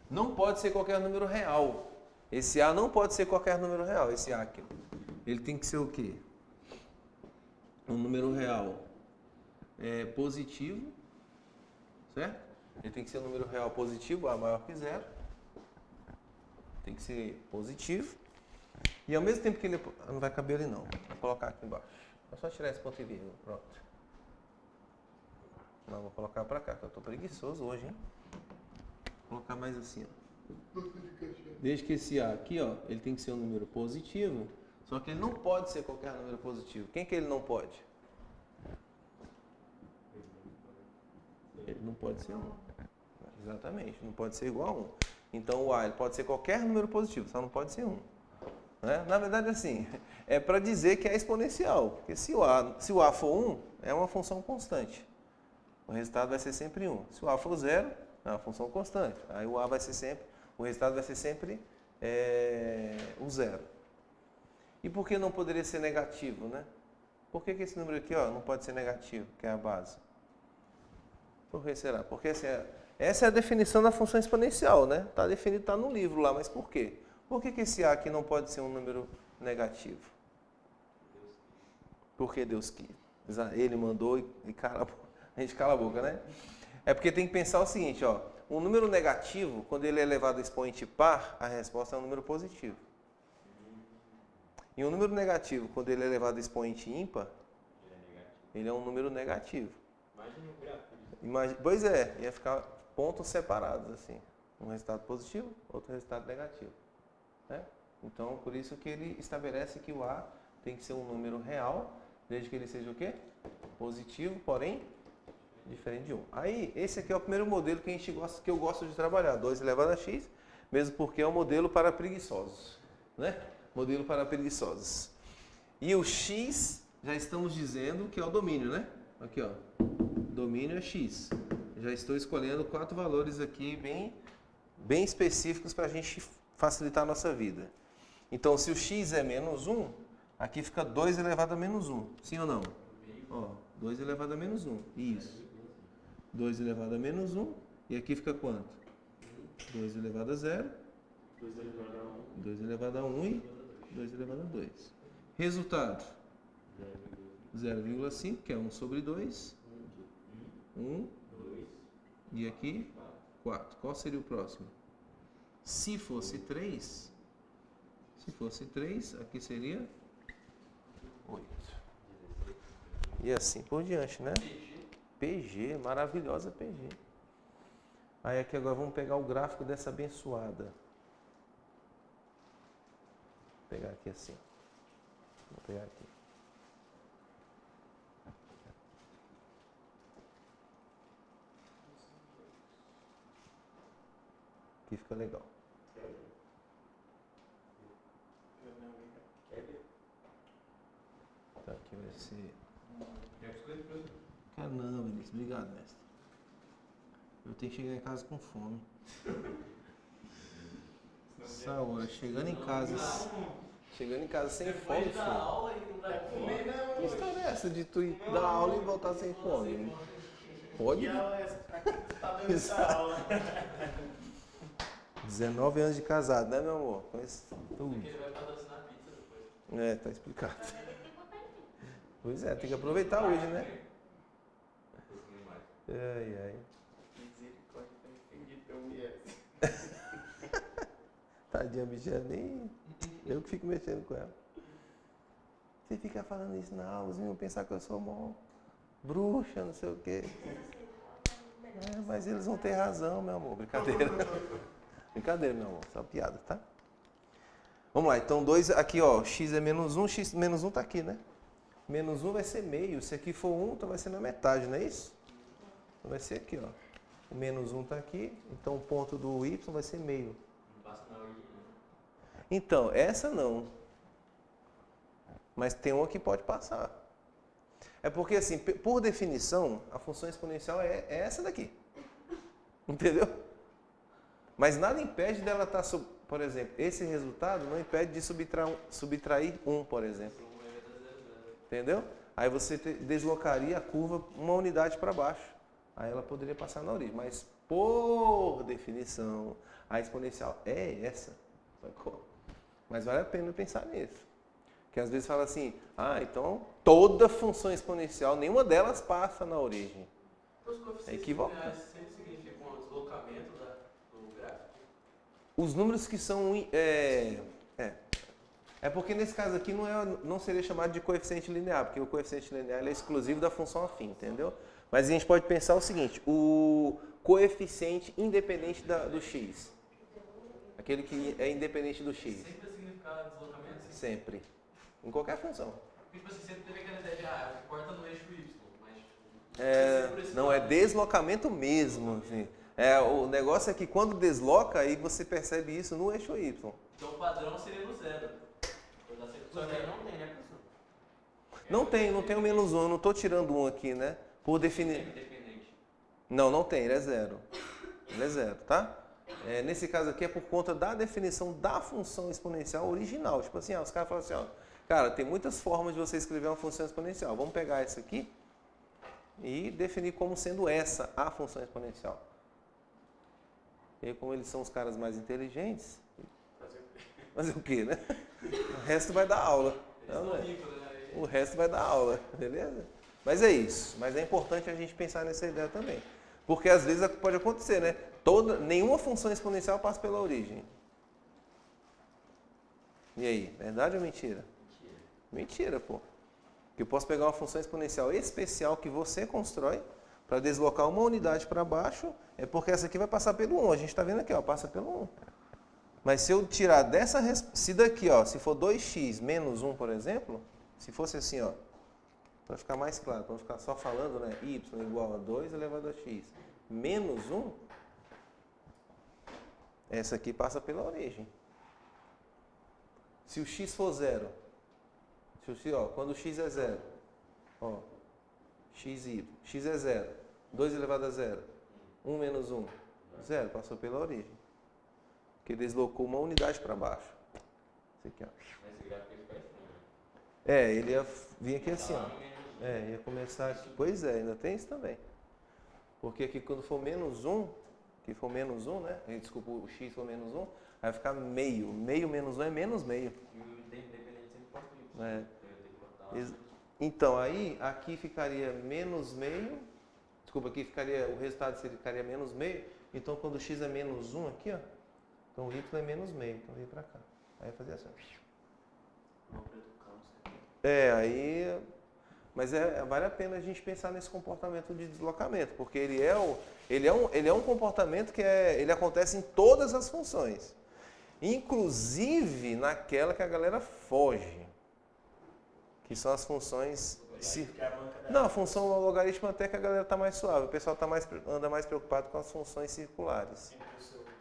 não pode ser qualquer número real. Esse a não pode ser qualquer número real, esse a aqui. Ele tem que ser o quê? um número real positivo, certo? Ele tem que ser um número real positivo, A maior que zero. Tem que ser positivo. E ao mesmo tempo que ele... Não vai caber ali não. Vou colocar aqui embaixo. É só tirar esse ponto e vírgula. Pronto. Não, vou colocar pra cá, que eu tô preguiçoso hoje, hein? Vou colocar mais assim, ó. Desde que esse A aqui, ó, ele tem que ser um número positivo. Só que ele não pode ser qualquer número positivo. Quem que ele não pode? Ele não pode ser 1. Exatamente, não pode ser igual a 1. Então o A ele pode ser qualquer número positivo, só não pode ser 1. Né? Na verdade, assim, é para dizer que é exponencial. Porque se o A for 1, é uma função constante. O resultado vai ser sempre 1. Se o A for 0, é uma função constante. Aí o A vai ser sempre, o resultado vai ser sempre o 0. E por que não poderia ser negativo, né? Por que esse número aqui, ó, não pode ser negativo, que é a base? Por que será? Porque assim, essa é a definição da função exponencial, né? Está definido, está no livro lá, mas por quê? Por que esse A aqui não pode ser um número negativo? Porque Deus quis. Ele mandou e a gente cala a boca, né? É porque tem que pensar o seguinte, ó. Um número negativo, quando ele é elevado a expoente par, a resposta é um número positivo. E um número negativo, quando ele é elevado a expoente ímpar, ele é um número negativo. Pois é, ia ficar pontos separados, assim. Um resultado positivo, outro resultado negativo. Né? Então, por isso que ele estabelece que o A tem que ser um número real, desde que ele seja o quê? Positivo, porém, diferente de 1. Aí, esse aqui é o primeiro modelo que eu gosto de trabalhar, 2 elevado a x, mesmo porque é um modelo para preguiçosos. Né? Modelo para preguiçosos. E o x, já estamos dizendo que é o domínio, né? Aqui, ó. Domínio é x. Já estou escolhendo 4 valores aqui bem específicos para a gente facilitar a nossa vida. Então, se o x é menos 1, aqui fica 2 elevado a menos 1. Sim ou não? Ó, 2 elevado a menos 1. Isso. 2 elevado a menos 1. E aqui fica quanto? 2 elevado a 0. 2 elevado a 1. 2 elevado a 1 e 2 elevado a 2. Resultado? 0,5, que é 1 sobre 2. 1. E aqui, 4. Qual seria o próximo? Se fosse 3, aqui seria 8. E assim por diante, né? PG, maravilhosa PG. Aí aqui agora vamos pegar o gráfico dessa abençoada. Vou pegar aqui assim. Vou pegar aqui. Aqui fica legal. Tá, aqui vai ser... Caramba, Vinícius. Obrigado, mestre. Eu tenho que chegar em casa com fome. Essa hora, chegando em casa sem fome, filho. Que história é essa de tu ir dar aula e voltar sem fome? Pode? 19 anos de casado, né, meu amor? Conheço tudo. Ele vai patrocinar pizza depois. É, tá explicado. Pois é, tem que aproveitar hoje, né? Ai, ai. Misericórdia, tá entendido pelo mulher. Tadinha, bicha, nem eu que fico mexendo com ela. Você fica falando isso na aula, vão pensar que eu sou mó bruxa, não sei o quê. É, mas eles vão ter razão, meu amor. Brincadeira. Brincadeira, meu amor. Só piada, tá? Vamos lá, então 2 aqui, ó. X é menos 1, x menos 1 tá aqui, né? Menos 1 vai ser meio. Se aqui for 1, então vai ser na metade, não é isso? Então vai ser aqui, ó. O menos 1 tá aqui, então o ponto do y vai ser meio. Não passa na origem, né? Então, essa não. Mas tem uma que pode passar. É porque, assim, por definição, a função exponencial é essa daqui. Entendeu? Mas nada impede dela estar, por exemplo, esse resultado não impede de subtrair 1, por exemplo. Entendeu? Aí você deslocaria a curva uma unidade para baixo. Aí ela poderia passar na origem. Mas, por definição, a exponencial é essa. Sacou? Mas vale a pena pensar nisso. Que às vezes fala assim, então toda função exponencial, nenhuma delas passa na origem. Os coeficientes equivocado. lineares sempre significam o deslocamento do gráfico. Os números que são... É porque nesse caso aqui não seria chamado de coeficiente linear, porque o coeficiente linear ele é exclusivo da função afim, entendeu? Mas a gente pode pensar o seguinte, o coeficiente independente do x. Aquele que é independente do x. Sempre significa deslocamento? Sempre. Em qualquer função. Tipo assim, sempre teve aquela ideia de, o que importa no eixo Y, mas... Não, é deslocamento mesmo. Assim. O negócio é que quando desloca, aí você percebe isso no eixo Y. Então o padrão seria no zero. Só que aí não tem, né, professor? Não tem o menos 1, eu não estou tirando 1 aqui, né? Por definir. Independente. Não tem, ele é zero. Ele é zero, tá? Nesse caso aqui é por conta da definição da função exponencial original. Tipo assim, os caras falam assim, cara, tem muitas formas de você escrever uma função exponencial. Vamos pegar essa aqui e definir como sendo essa a função exponencial. E aí, como eles são os caras mais inteligentes, fazer o quê, né? O resto vai dar aula. Não é? O resto vai dar aula, beleza? Mas é isso. Mas é importante a gente pensar nessa ideia também. Porque às vezes pode acontecer, né? Nenhuma função exponencial passa pela origem. E aí, verdade ou mentira? Mentira, pô. Que eu posso pegar uma função exponencial especial que você constrói para deslocar uma unidade para baixo, é porque essa aqui vai passar pelo 1. A gente está vendo aqui, passa pelo 1. Mas se eu tirar se daqui, se for 2x menos 1, por exemplo, se fosse assim, para ficar mais claro, para não ficar só falando, né, y igual a 2 elevado a x menos 1, essa aqui passa pela origem. Se o x for 0, quando o x é 0, x é 0, 2 elevado a 0, 1 menos 1, 0, passou pela origem. Porque deslocou uma unidade para baixo. Esse aqui, Esse gráfico fica estranho. ele ia vir aqui assim, ia começar aqui. Pois é, ainda tem isso também. Porque aqui quando for menos 1, né? Desculpa, o x for menos 1, aí vai ficar meio. Meio menos 1 é menos meio. E o independente sempre posta isso. Então, aí, aqui ficaria menos meio. Desculpa, aqui o resultado ficaria menos meio. Então, quando o x é menos 1 aqui, então o y é menos meio. Então, vem para cá. Aí vai fazer assim. Mas vale a pena a gente pensar nesse comportamento de deslocamento, porque ele é um comportamento que ele acontece em todas as funções, inclusive naquela que a galera foge, que são as funções... Não, a função logaritmo até que a galera está mais suave, o pessoal anda mais preocupado com as funções circulares,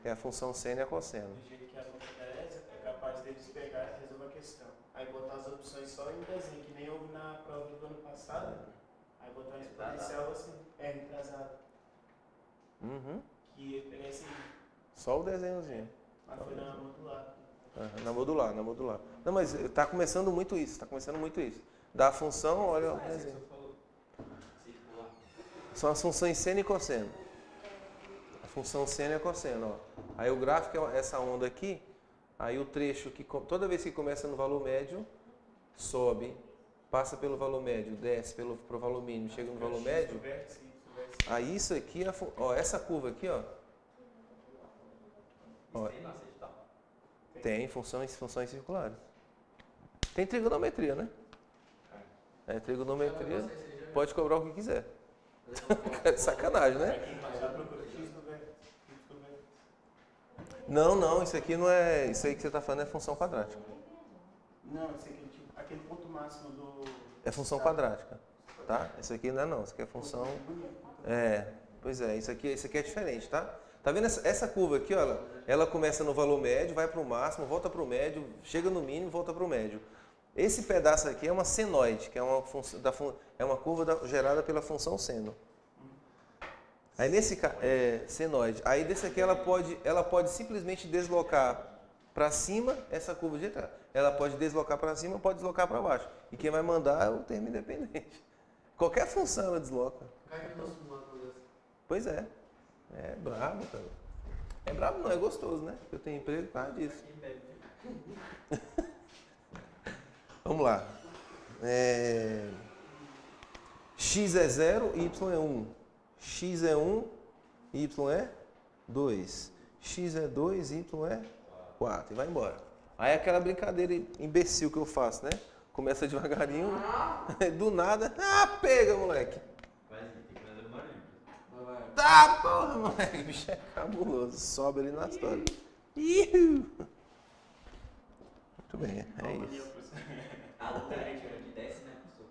que é a função seno e a cosseno. Do jeito que a banca é capaz deles pegar e resolver a questão. Aí botar as opções só em desenho, que nem houve na prova do ano passado. Aí botar uma exponencial assim, retrasado. Que é assim. Só o desenhozinho. Mas foi na modular. Na modular. Não, mas está começando muito isso, Da função, olha o desenho. São as funções seno e cosseno. A função seno e a cosseno, Aí o gráfico é essa onda aqui, aí o trecho que toda vez que começa no valor médio, sobe, passa pelo valor médio, desce pro valor mínimo, chega no valor médio. Aí isso aqui, essa curva aqui, tem funções circulares. Tem trigonometria, né? Trigonometria, pode cobrar o que quiser. Sacanagem, né? Não, isso aqui não é. Isso aí que você está falando é função quadrática. Não, isso aqui é tipo aquele ponto máximo do. É função quadrática, tá? Isso aqui não. Isso aqui é função. Pois é, isso aqui é diferente, tá? Tá vendo essa curva aqui, ó? Ela começa no valor médio, vai para o máximo, volta para o médio, chega no mínimo, volta para o médio. Esse pedaço aqui é uma senoide, que é uma curva gerada pela função seno. Aí nesse senoide, aí desse aqui ela pode simplesmente deslocar para cima essa curva de entrada. Ela pode deslocar para cima, pode deslocar para baixo. E quem vai mandar é o termo independente. Qualquer função ela desloca. Pois é. É brabo, cara. É brabo não, é gostoso, né? Eu tenho emprego por causa disso. Vamos lá. X é 0, Y é 1. X é 1, Y é 2. X é 2, Y é 4. E vai embora. Aí é aquela brincadeira imbecil que eu faço, né? Começa devagarinho, do nada, pega, moleque. Vai, tem que fazer uma limpa. Tá, porra, moleque. O bicho é cabuloso. Sobe ali na história. Ihu. Muito bem, é isso. A logaritmo que desce, né, professor?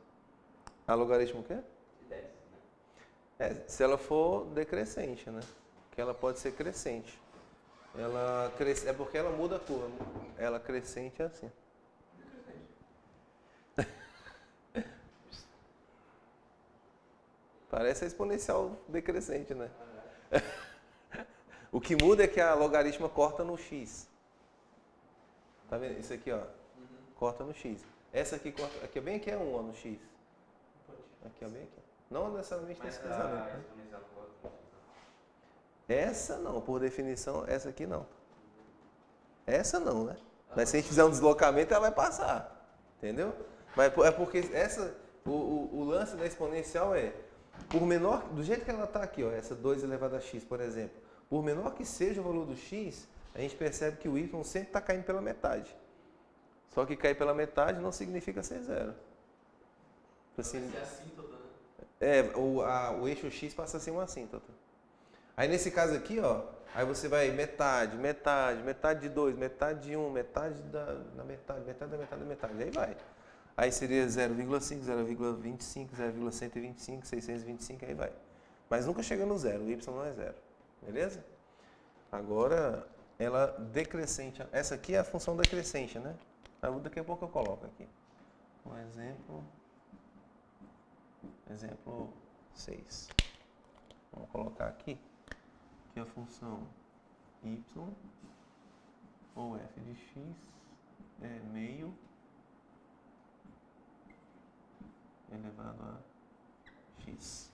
A logaritmo o quê? Que desce, né? Se ela for decrescente, né? Que ela pode ser crescente. Ela cresce, é porque ela muda a cor. Ela crescente é assim. Parece a exponencial decrescente, né? O que muda é que a logaritma corta no x. Tá vendo? Isso aqui, ó. Corta no x. Essa aqui corta. Aqui, bem aqui é 1, ó, no x. Aqui, ó, bem aqui. Não necessariamente nesse cruzamento. Né? Essa não, por definição, essa aqui não. Essa não, né? Mas se a gente fizer um deslocamento, ela vai passar. Entendeu? Mas é porque o lance da exponencial é, por menor, do jeito que ela está aqui, ó, essa 2 elevado a x, por exemplo, por menor que seja o valor do x, a gente percebe que o y sempre está caindo pela metade. Só que cair pela metade não significa ser zero. Assim, Vai ser assíntota, né? o eixo x passa a ser uma assíntota. Aí nesse caso aqui, ó, aí você vai metade de 2, metade de 1, metade da metade, metade da metade da metade, aí vai. Aí seria 0,5, 0,25, 0,125, 625, aí vai. Mas nunca chega no zero, o y não é zero. Beleza? Agora, ela decrescente. Essa aqui é a função decrescente, né? Daqui a pouco eu coloco aqui. Um exemplo 6. Vamos colocar aqui que a função y ou f de x é meio elevado a x.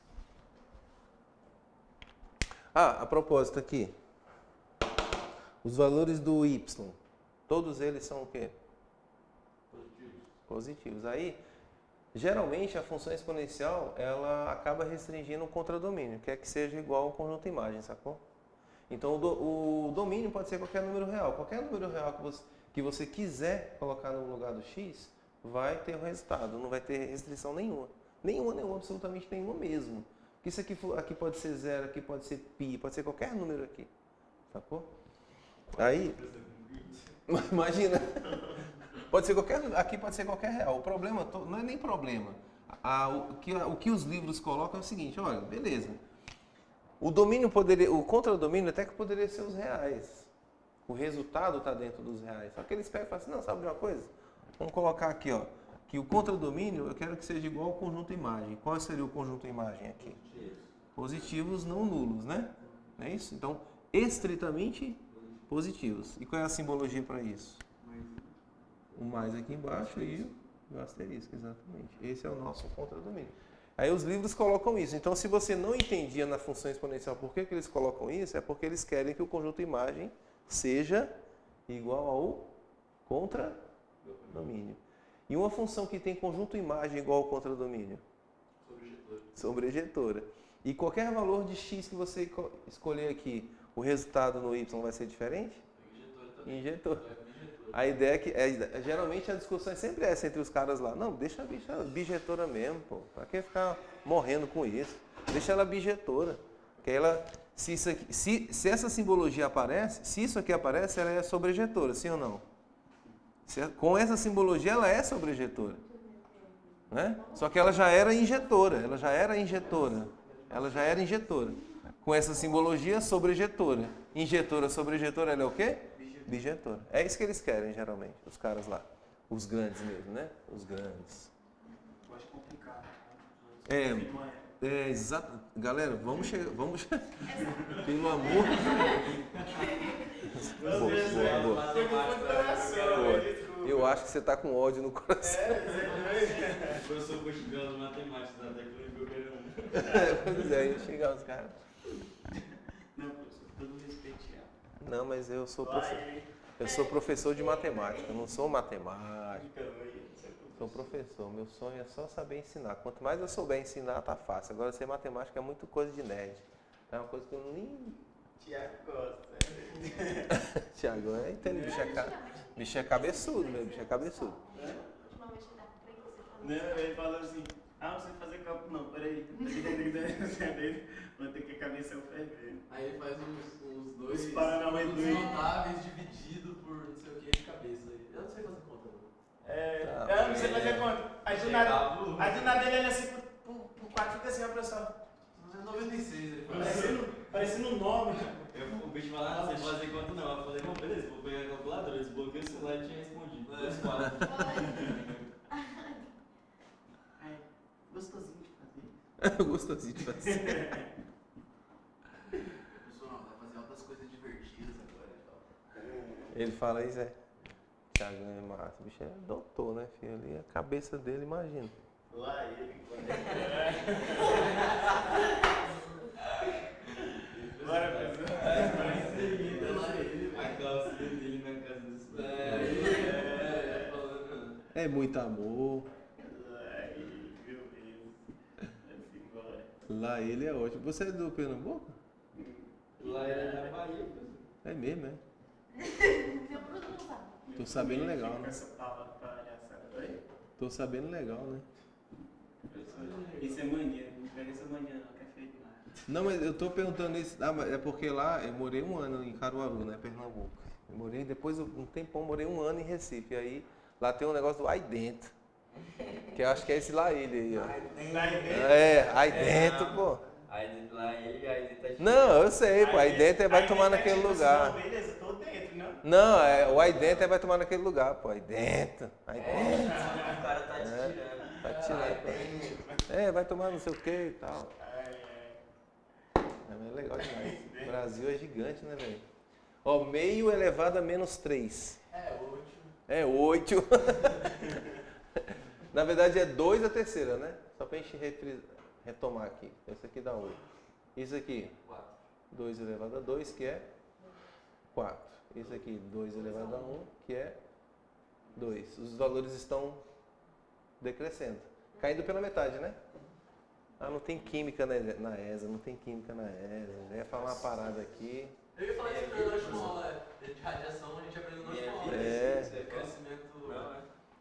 A propósito aqui, os valores do y, todos eles são o quê? Positivos. Aí, geralmente, a função exponencial, ela acaba restringindo o contradomínio, que é que seja igual ao conjunto imagem, sacou? Então, o domínio pode ser qualquer número real. Qualquer número real que você quiser colocar no lugar do x, vai ter o resultado, não vai ter restrição nenhuma. Nenhuma, absolutamente nenhuma mesmo. Isso aqui pode ser zero, aqui pode ser pi, pode ser qualquer número aqui, sacou? Aí, imagina, aqui pode ser qualquer real. O problema não é nem problema. O que os livros colocam é o seguinte, olha, beleza. O contradomínio até que poderia ser os reais. O resultado está dentro dos reais. Só que eles pegam e falam assim, não, sabe de uma coisa? Vamos colocar aqui, ó, que o contradomínio eu quero que seja igual ao conjunto imagem. Qual seria o conjunto imagem aqui? Positivos não nulos, né? Não é isso? Então, estritamente positivos. E qual é a simbologia para isso? O mais aqui embaixo e o asterisco, exatamente. Esse é o nosso contradomínio. Aí os livros colocam isso. Então, se você não entendia na função exponencial por que eles colocam isso, é porque eles querem que o conjunto imagem seja igual ao contradomínio. E uma função que tem conjunto imagem igual ao contradomínio? Sobrejetora. E qualquer valor de x que você escolher aqui, o resultado no y vai ser diferente? Injetor. A ideia é que, geralmente, a discussão é sempre essa entre os caras lá. Não, deixa a bijetora mesmo, pô. Pra que ficar morrendo com isso? Deixa ela bijetora. Que ela, se essa simbologia aparece, se isso aqui aparece, ela é sobrejetora, sim ou não? Com essa simbologia, ela é sobrejetora. Né? Só que ela já era injetora. Com essa simbologia, sobrejetora. Injetora, sobrejetora, ela é o quê? Bijetora. É isso que eles querem, geralmente, os caras lá. Os grandes mesmo, né? Os grandes. Eu acho complicado. Exato. Galera, vamos chegar. Pelo amor de Deus. Eu acho que você está com ódio no coração. O professor foi xingando os matemáticos, até que lembrou que era Pois é, ia xingar os caras. Não, professor, todo respeito. Não, mas eu sou professor de matemática, eu não sou matemático. Sou professor. Meu sonho é só saber ensinar. Quanto mais eu souber ensinar, tá fácil. Agora, ser matemática é muito coisa de nerd. É uma coisa que eu nem... Tiago gosta. Tiago, é inteligente. Bicho é cabeçudo, meu. Bicho é cabeçudo. Ultimamente dá pra você falar. Não, ele falou assim, não sei fazer cálculo não, peraí. Vou ter que a cabeça fervendo. Aí ele faz uns dois Os paralelos. notáveis dividido por não sei o que de cabeça. Eu não sei fazer conta, não. Eu não sei fazer conta. Aí do nada ele olha assim pro 4 e fica assim, ó, professor. 96 ele faz. Parecendo um nome. O bicho fala, não sei fazer conta não. Eu falei, não, beleza, vou pegar a calculadora. Desbloqueei o celular e tinha respondido. 2,4. Ai, gostosinho de fazer. Gostosinho de fazer. Professor, não, vai fazer outras coisas divertidas agora e tal. Ele fala isso, é. Tiago é massa. O bicho é doutor, né, filho? Ali a cabeça dele, imagina. Lá ele, Bora, professor. A calcinha dele na casa do Falando. É muito amor. Ai, meu Deus. Vamos embora. Lá ele é ótimo. Você é do Pernambuco? Lá era da Bahia, professor. É mesmo, é? Meu Bruno não sabe. Tô sabendo legal, né? Essa palavra palhaçada aí. Tô sabendo legal, né? Isso é mania, não pega essa mania não, que é feio demais. Não, mas eu tô perguntando isso. Ah, mas é porque lá eu morei um ano em Caruaru, né? Pernambuco. Eu morei, depois, um tempão, morei um ano em Recife. Aí lá tem um negócio do aí dentro. Que eu acho que é esse lá ele aí, ó. É, aí dentro, pô. Aí lá ele tá Não, eu sei, pô. Aí dentro é vai tomar naquele lugar. Não, beleza, tô dentro, não? Não, o aí dentro é vai tomar naquele lugar, pô. Aí dentro. Aí dentro. O cara tá te tirando. Tá tirando. É, vai tomar não sei o que e tal. É legal demais. O Brasil é gigante, né, velho? Ó, meio elevado a menos 3. É 8. Na verdade é 2 a terceira, né? Só pra gente retomar aqui. Esse aqui dá 8. Isso aqui, 2 elevado a 2, que é 4. Isso aqui, 2 elevado a 1, que é 2. Os valores estão decrescendo. Caindo pela metade, né? Ah, não tem química na ESA, não tem química na ESA. Eu ia falar uma parada aqui. Eu ia falar isso pra nós na aula de radiação, a gente aprendeu na última aula.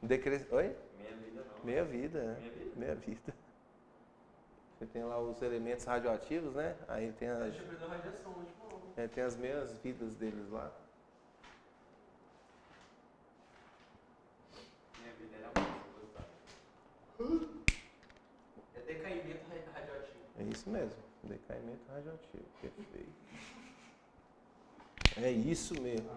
Crescimento. Oi? Minha vida não. Meia vida, é. Minha vida. Meia vida. Você tem lá os elementos radioativos, né? Aí tem A as, gente aprendeu radiação na última aula. tem as meias vidas deles lá. Minha vida era muito gostava. É decaimento radioativo. É isso mesmo. Decaimento radioativo. Perfeito. É isso mesmo.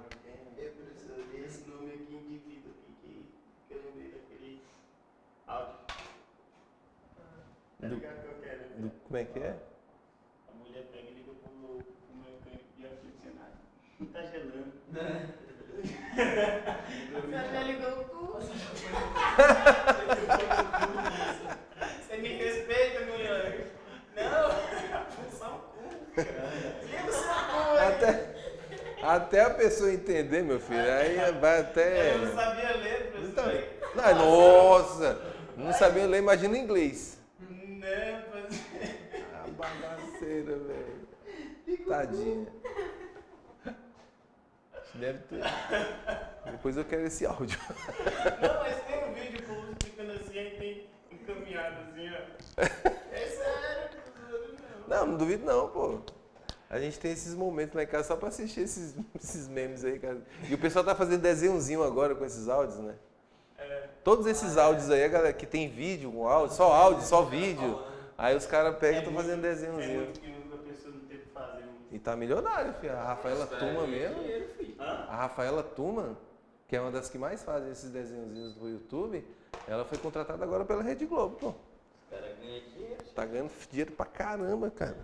Professor, esse nome aqui, indivíduo aqui, que eu lembrei daquele áudio. Tá ligado que eu quero? Como é que é? A mulher pega e liga pro mecânico e ar-condicionado. Tá gelando. Você já ligou o cu? Você me respeita, mulher? Não, só o cu. Liga o seu cu, Até a pessoa entender, meu filho, aí vai até... Eu não sabia ler, professor. Nossa! Não sabia ler, imagina inglês. Não, professor. Ah, bagaceira, velho. Tadinha. Deve ter. Depois eu quero esse áudio. Não, mas tem um vídeo com o povo ficando assim, aí tem encaminhado assim, ó. É sério, professor, não. Não duvido não, pô. A gente tem esses momentos lá em casa só pra assistir esses memes aí, cara. E o pessoal tá fazendo desenhozinho agora com esses áudios, né? Todos esses áudios aí, a galera que tem vídeo com áudio, só vídeo. Aí os caras pegam e estão fazendo É desenhozinho. muito que a pessoa não tem o que fazer. E tá milionário, filho. A Rafaela Tuma mesmo. A Rafaela Tuma, que é uma das que mais fazem esses desenhozinhos do YouTube, ela foi contratada agora pela Rede Globo, pô. Os caras ganham dinheiro. Tá ganhando dinheiro pra caramba, cara.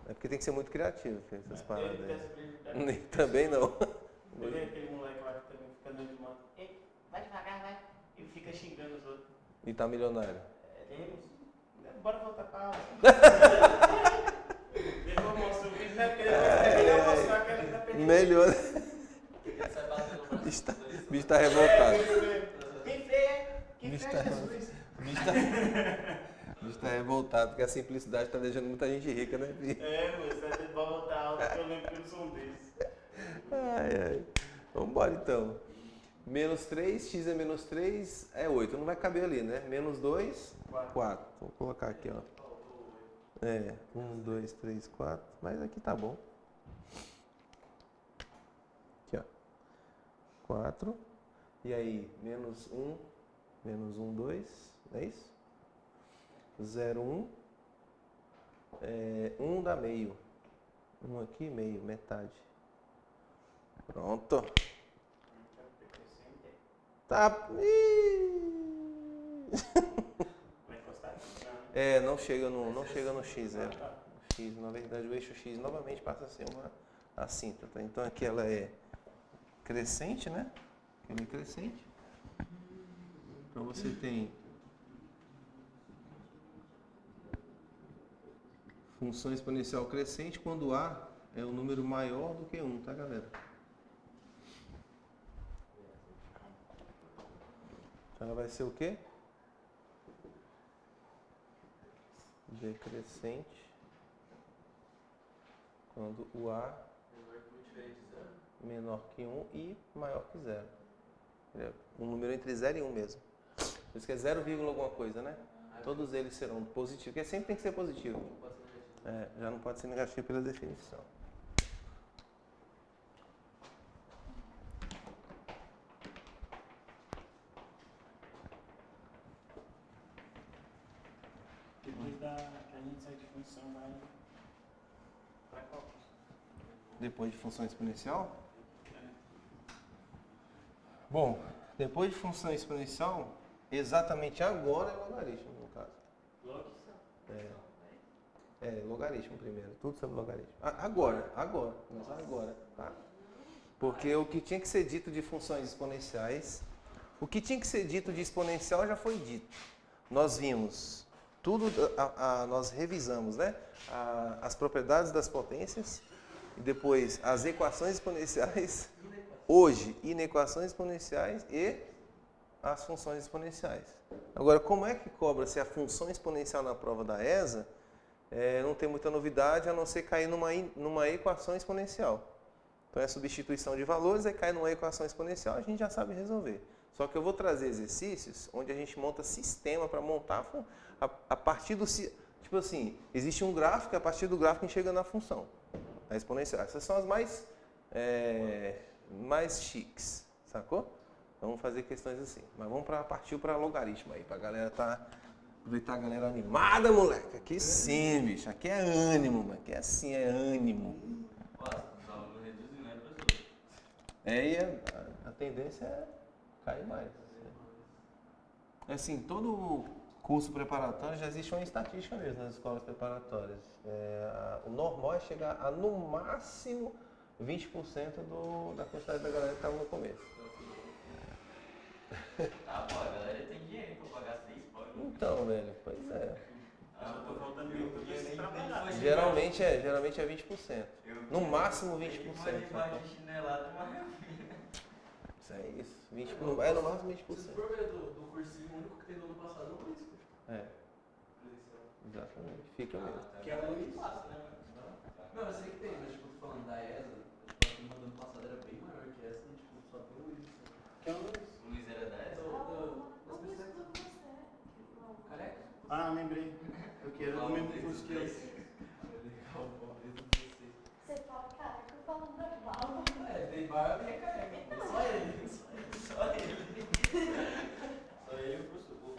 É porque tem que ser muito criativo, filho, essas paradas aí. Também não. Eu vi aquele moleque lá que também fica andando de moto. Ei, vai devagar, vai. E fica xingando os outros. E tá milionário. Bora voltar pra aula. Depois eu mostro o vídeo, né? Porque ele vai mostrar que ele tá perdendo. Melhor. Sai batendo no braço O bicho tá revoltado. Quem freia? Quem Bicho freia, tá- Jesus? O bicho tá revoltado, porque a simplicidade tá deixando muita gente rica, né, filho? Mas você vai botar alto, que eu lembro que eu não sou um desses. Ai. Vambora então. Menos 3, x é menos 3, é 8. Não vai caber ali, né? Menos 2, 4. Vou colocar aqui, ó. 1, 2, 3, 4. Mas aqui tá bom. Aqui, ó. 4. E aí, menos 1, 2, é isso? 0, 1. 1 dá meio. 1 aqui, meio, metade. Pronto. Tá. Vai encostar aqui, Não chega no X, X, na verdade, o eixo X novamente passa a ser uma assíntota. Então aqui ela é crescente, né? Ela é crescente. Então você tem função exponencial crescente quando A é um número maior do que 1, tá, galera? Então ela vai ser o quê? Decrescente quando o A menor que 1 e maior que 0. Um número entre 0 e 1 mesmo. Por isso que é 0, alguma coisa, né? Todos eles serão positivos, porque sempre tem que ser positivo. Já não pode ser negativo pela definição. Depois que a gente sai de função, vai pra qual? Depois de função exponencial? Bom, depois de função exponencial, exatamente agora é logaritmo, no caso. Logaritmo primeiro, tudo sobre logaritmo. Agora, tá? Porque o que tinha que ser dito de funções exponenciais, o que tinha que ser dito de exponencial já foi dito. Nós vimos tudo, nós revisamos, né? As propriedades das potências e depois as equações exponenciais, hoje inequações exponenciais e as funções exponenciais. Agora, como é que cobra-se a função exponencial na prova da ESA? Não tem muita novidade a não ser cair numa equação exponencial. Então é substituição de valores, aí cai numa equação exponencial, a gente já sabe resolver. Só que eu vou trazer exercícios onde a gente monta sistema para montar a partir do... Tipo assim, existe um gráfico e a partir do gráfico a gente chega na função, a exponencial. Essas são as mais chiques, sacou? Então vamos fazer questões assim. Mas vamos partir para logaritmo aí, para a galera aproveitar a galera animada, moleque. Aqui sim, bicho. Aqui é ânimo, mano. Aqui é assim, é ânimo. E a tendência é cair mais. Assim, todo curso preparatório já existe uma estatística mesmo nas escolas preparatórias. O normal é chegar a no máximo 20% da quantidade da galera que estava no começo. A galera tem dinheiro pra pagar 6 pau. Então, velho, pois é. Tô faltando muito dinheiro sem trabalhar. Geralmente é 20%. No máximo 20%. Isso é isso. 20%, no máximo 20%. Se for ver do cursinho, o único que tem do ano passado é o Luiz. Exatamente. Fica mesmo. Que é o Luiz. Não, eu sei que tem, mas tipo, tô falando da ESA, tipo, a turma do ano passado era bem maior que essa, e tipo, só tem o Luiz. Que é o Luiz. O Luiz era 10? Careca? Ah, lembrei. Eu quero o mesmo curso que eu. Você fala, cara, que eu falo normal. Tem barba e é careca. Só ele. Só ele. Só ele e o professor.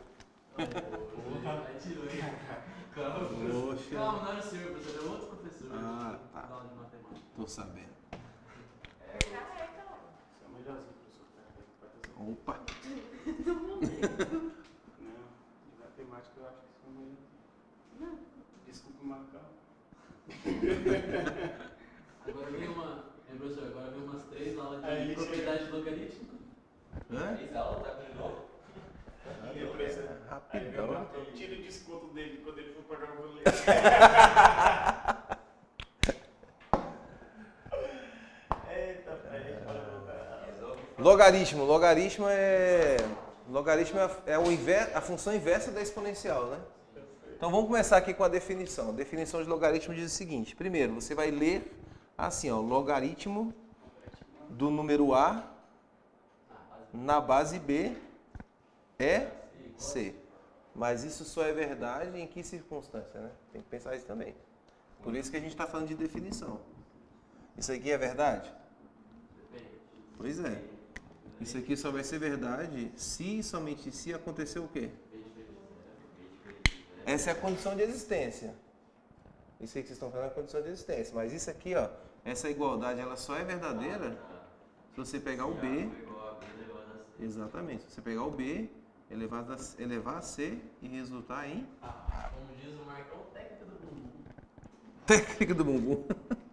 Aí tirou ele. Poxa. Calma, não era o senhor, professor, era outro professor. Ah, tá. Da aula de matemática. Tô sabendo. Careca, ó. Você é o melhorzinho, professor. Opa. Não, de matemática eu acho que sou o melhor. Desculpa o Marcão. Agora vem professor, agora vem umas 3 aulas de Aí, propriedade logarítmica. Hã? 3 aulas, tá com novo? Rapidão. Tira o desconto dele quando ele for pagar o boleto. Eita, peraí, para voltar. Logaritmo. Logaritmo é a função inversa da exponencial, né? Então vamos começar aqui com a definição. A definição de logaritmo diz o seguinte. Primeiro, você vai ler assim, ó, logaritmo do número A na base B é C. Mas isso só é verdade em que circunstância, né? Tem que pensar isso também. Por isso que a gente está falando de definição. Isso aqui é verdade? Pois é. Isso aqui só vai ser verdade se e somente se acontecer o quê? Essa é a condição de existência. Isso aí que vocês estão falando é a condição de existência. Mas isso aqui, ó, essa igualdade, ela só é verdadeira se você pegar o B. Exatamente. Se você pegar o B, elevar a C e resultar em... Como diz o Marcão, técnica do bumbum. Técnica do bumbum.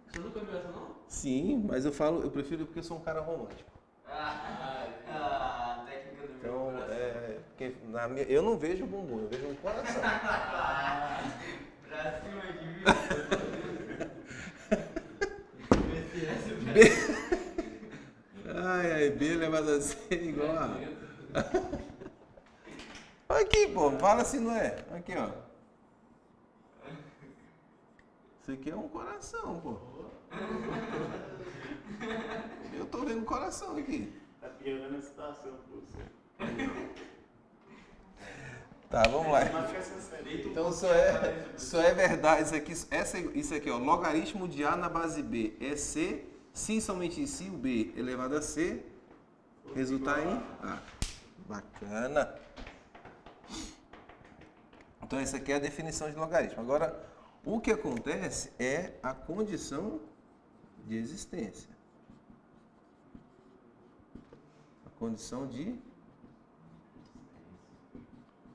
Você nunca viu essa, não? Sim, mas eu prefiro porque eu sou um cara romântico. Técnica do Então, meu coração. porque eu não vejo o bumbum, eu vejo um coração. Pra cima de mim. Ai, B elevado a C igual a... Aqui, pô, fala se não é. Aqui, ó. Isso aqui é um coração, pô. Eu tô vendo coração aqui. Tá piorando a situação, professor. Tá, vamos lá. Mas fica sério. Então só é verdade. Isso aqui, ó. Logaritmo de A na base B é C. Se somente se o B elevado a C resultar em A. Bacana. Então essa aqui é a definição de logaritmo. Agora, o que acontece é a condição de existência. A condição de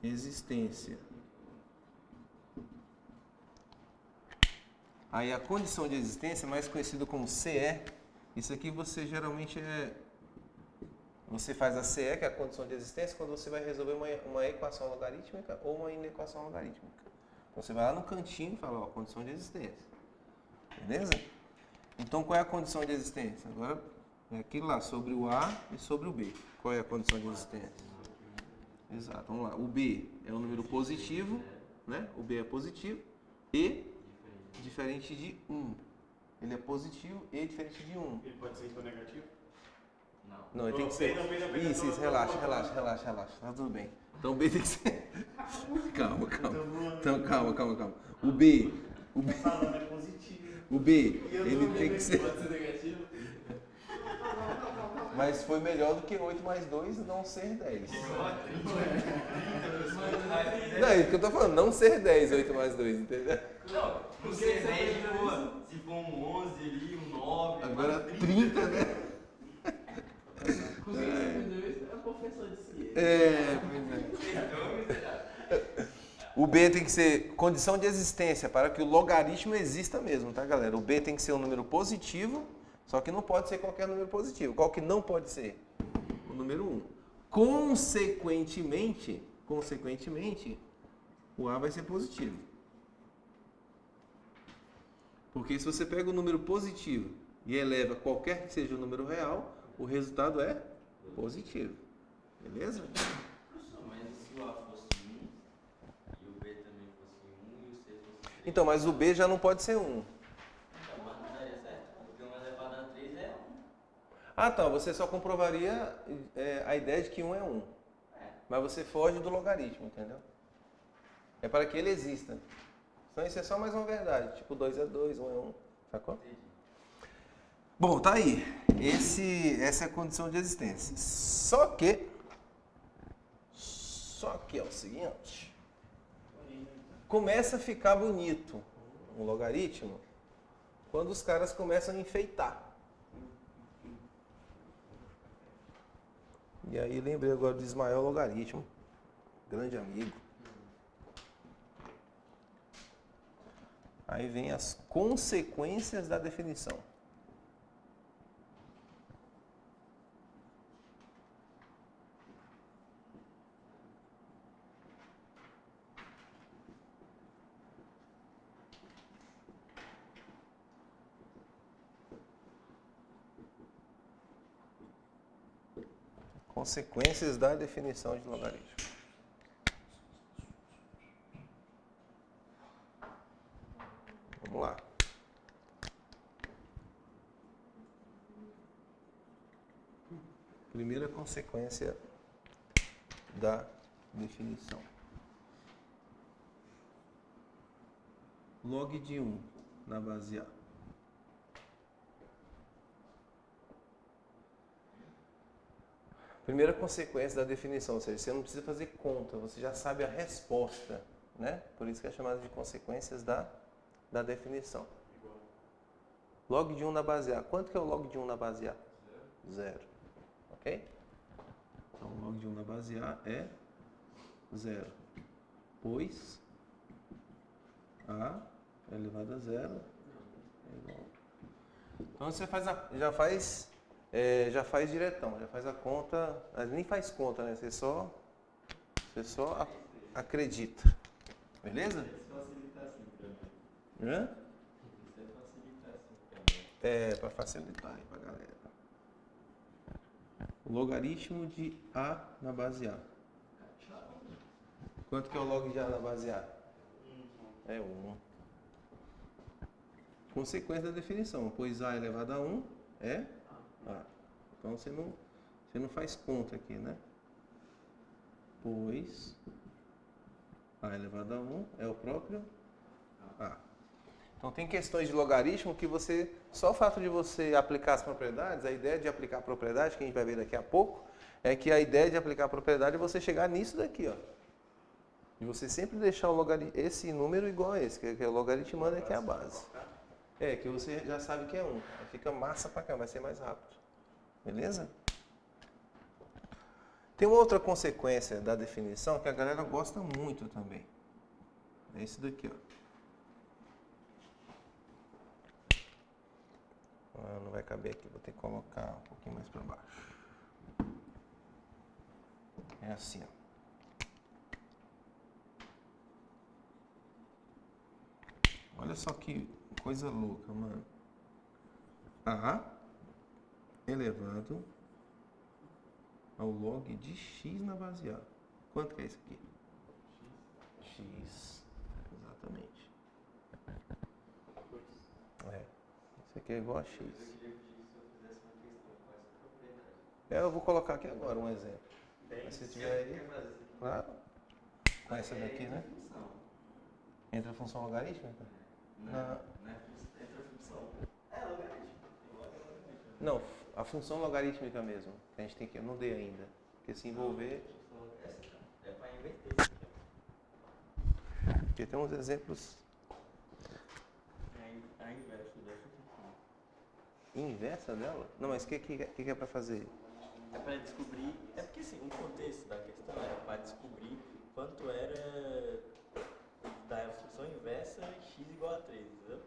existência. Aí a condição de existência, mais conhecida como CE, isso aqui você geralmente você faz a CE, que é a condição de existência, quando você vai resolver uma equação logarítmica ou uma inequação logarítmica. Então você vai lá no cantinho e fala, ó, condição de existência. Beleza? Então qual é a condição de existência? Agora é aquilo lá, sobre o A e sobre o B. Qual é a condição de existência? Exato, vamos lá. O B é um número positivo, né? O B é positivo e diferente de 1. Ele é positivo e diferente de 1. Ele pode ser então negativo? Não, ele tem que ser... Isso, relaxa. Tá tudo bem. Então o B tem que ser... Calma. Então calma. O B... Falando é positivo. O B, ele tem que ser... Pode ser negativo? Mas foi melhor do que 8 mais 2 não ser 10. Não, é isso que eu tô falando, não ser 10, 8 mais 2, entendeu? Não, não sei 10 de boa. Se for um 11 ali, um 9. Agora 30, né? Com quem você aprendeu isso? É um professor de ciência. Pois é. O B tem que ser condição de existência para que o logaritmo exista mesmo, tá, galera? O B tem que ser um número positivo, só que não pode ser qualquer número positivo. Qual que não pode ser? O número 1. Consequentemente, o A vai ser positivo. Porque se você pega o número positivo e eleva qualquer que seja o número real, o resultado é positivo. Beleza? Professor, mas e se o A fosse 1, e o B também fosse 1, e o C fosse 3? Então, mas o B já não pode ser 1. Então, mas não daria certo, porque 1 elevado a 3 é 1. Ah, tá. Você só comprovaria a ideia de que 1 é 1. Mas você foge do logaritmo, entendeu? É para que ele exista. Então isso é só mais uma verdade. Tipo, 2 é 2, 1 é 1. Sacou? Bom, tá aí. Essa é a condição de existência. Só que é o seguinte. Começa a ficar bonito um logaritmo quando os caras começam a enfeitar. E aí lembrei agora do Ismael Logaritmo, grande amigo. Aí vem as consequências da definição. Consequências da definição de logaritmo. Vamos lá. Primeira consequência da definição. Log de 1 na base A. Primeira consequência da definição, ou seja, você não precisa fazer conta, você já sabe a resposta, né? Por isso que é chamado de consequências da definição. Log de 1 na base A. Quanto que é o log de 1 na base A? Zero. Ok? Então, o log de 1 na base A é 0. Pois A elevado a 0 é igual. Então, você já faz diretão, já faz a conta, nem faz conta, né? Você só acredita. Beleza? Isso facilita assim pra mim. Hã? Isso facilita assim pra mim. É, para facilitar aí pra galera. O logaritmo de A na base A. Quanto que é o log de A na base A? É 1. Consequência da definição, pois A elevado a 1 é A. Então você não faz conta aqui, né? Pois A elevado a 1 é o próprio A. Então tem questões de logaritmo que você, só o fato de você aplicar as propriedades, a ideia de aplicar a propriedade, que a gente vai ver daqui a pouco, é que a ideia de aplicar a propriedade é você chegar nisso daqui, ó. E você sempre deixar esse número igual a esse, que é o logaritmando aqui é a base. É, que você já sabe que é 1. Aí fica massa pra cá, vai ser mais rápido. Beleza? Tem uma outra consequência da definição que a galera gosta muito também. É esse daqui, ó. Não vai caber aqui, vou ter que colocar um pouquinho mais para baixo. É assim, ó. Olha só que coisa louca, mano. A elevado ao log de x na base A. Quanto que é isso aqui? X. Exatamente. Isso aqui é igual a x. Eu vou colocar aqui agora um exemplo. Mas se tiver aí, claro. Com essa daqui, né? Entra a função logarítmica? Não é entra a função. É logaritmo. Não, a função logarítmica mesmo. Que a gente tem que. Eu não dei ainda. Porque se envolver. É para inverter isso aqui. Porque tem uns exemplos. É a inversa dessa função. Inversa dela? Não, mas o que é para fazer? É para descobrir. É porque assim, o contexto da questão era para descobrir quanto era da função inversa x igual a 3, entendeu?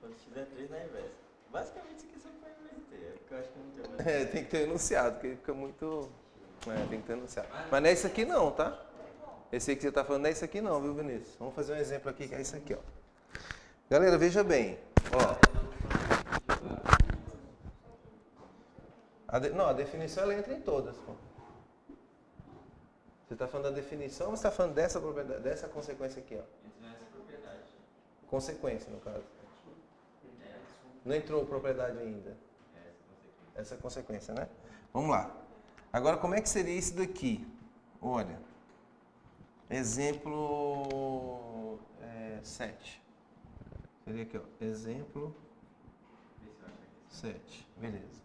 Quando x é 3 na inversa. Basicamente isso aqui só para inverter, é porque eu acho que não tem mais. É, tem que ter enunciado, porque fica muito. É, tem que ter enunciado. Mas não é isso aqui não, tá? Esse aí que você está falando não é isso aqui não, viu, Vinícius? Vamos fazer um exemplo aqui que é isso aqui, ó. Galera, veja bem. Ó. Não, a definição ela entra em todas, pô. Você está falando da definição ou você está falando dessa propriedade, dessa consequência aqui, ó? Entra nessa propriedade. Consequência, no caso. Não entrou propriedade ainda. Essa consequência, né? Vamos lá. Agora, como é que seria isso daqui? Olha. Exemplo 7. Seria aqui, ó. Exemplo 7. Beleza.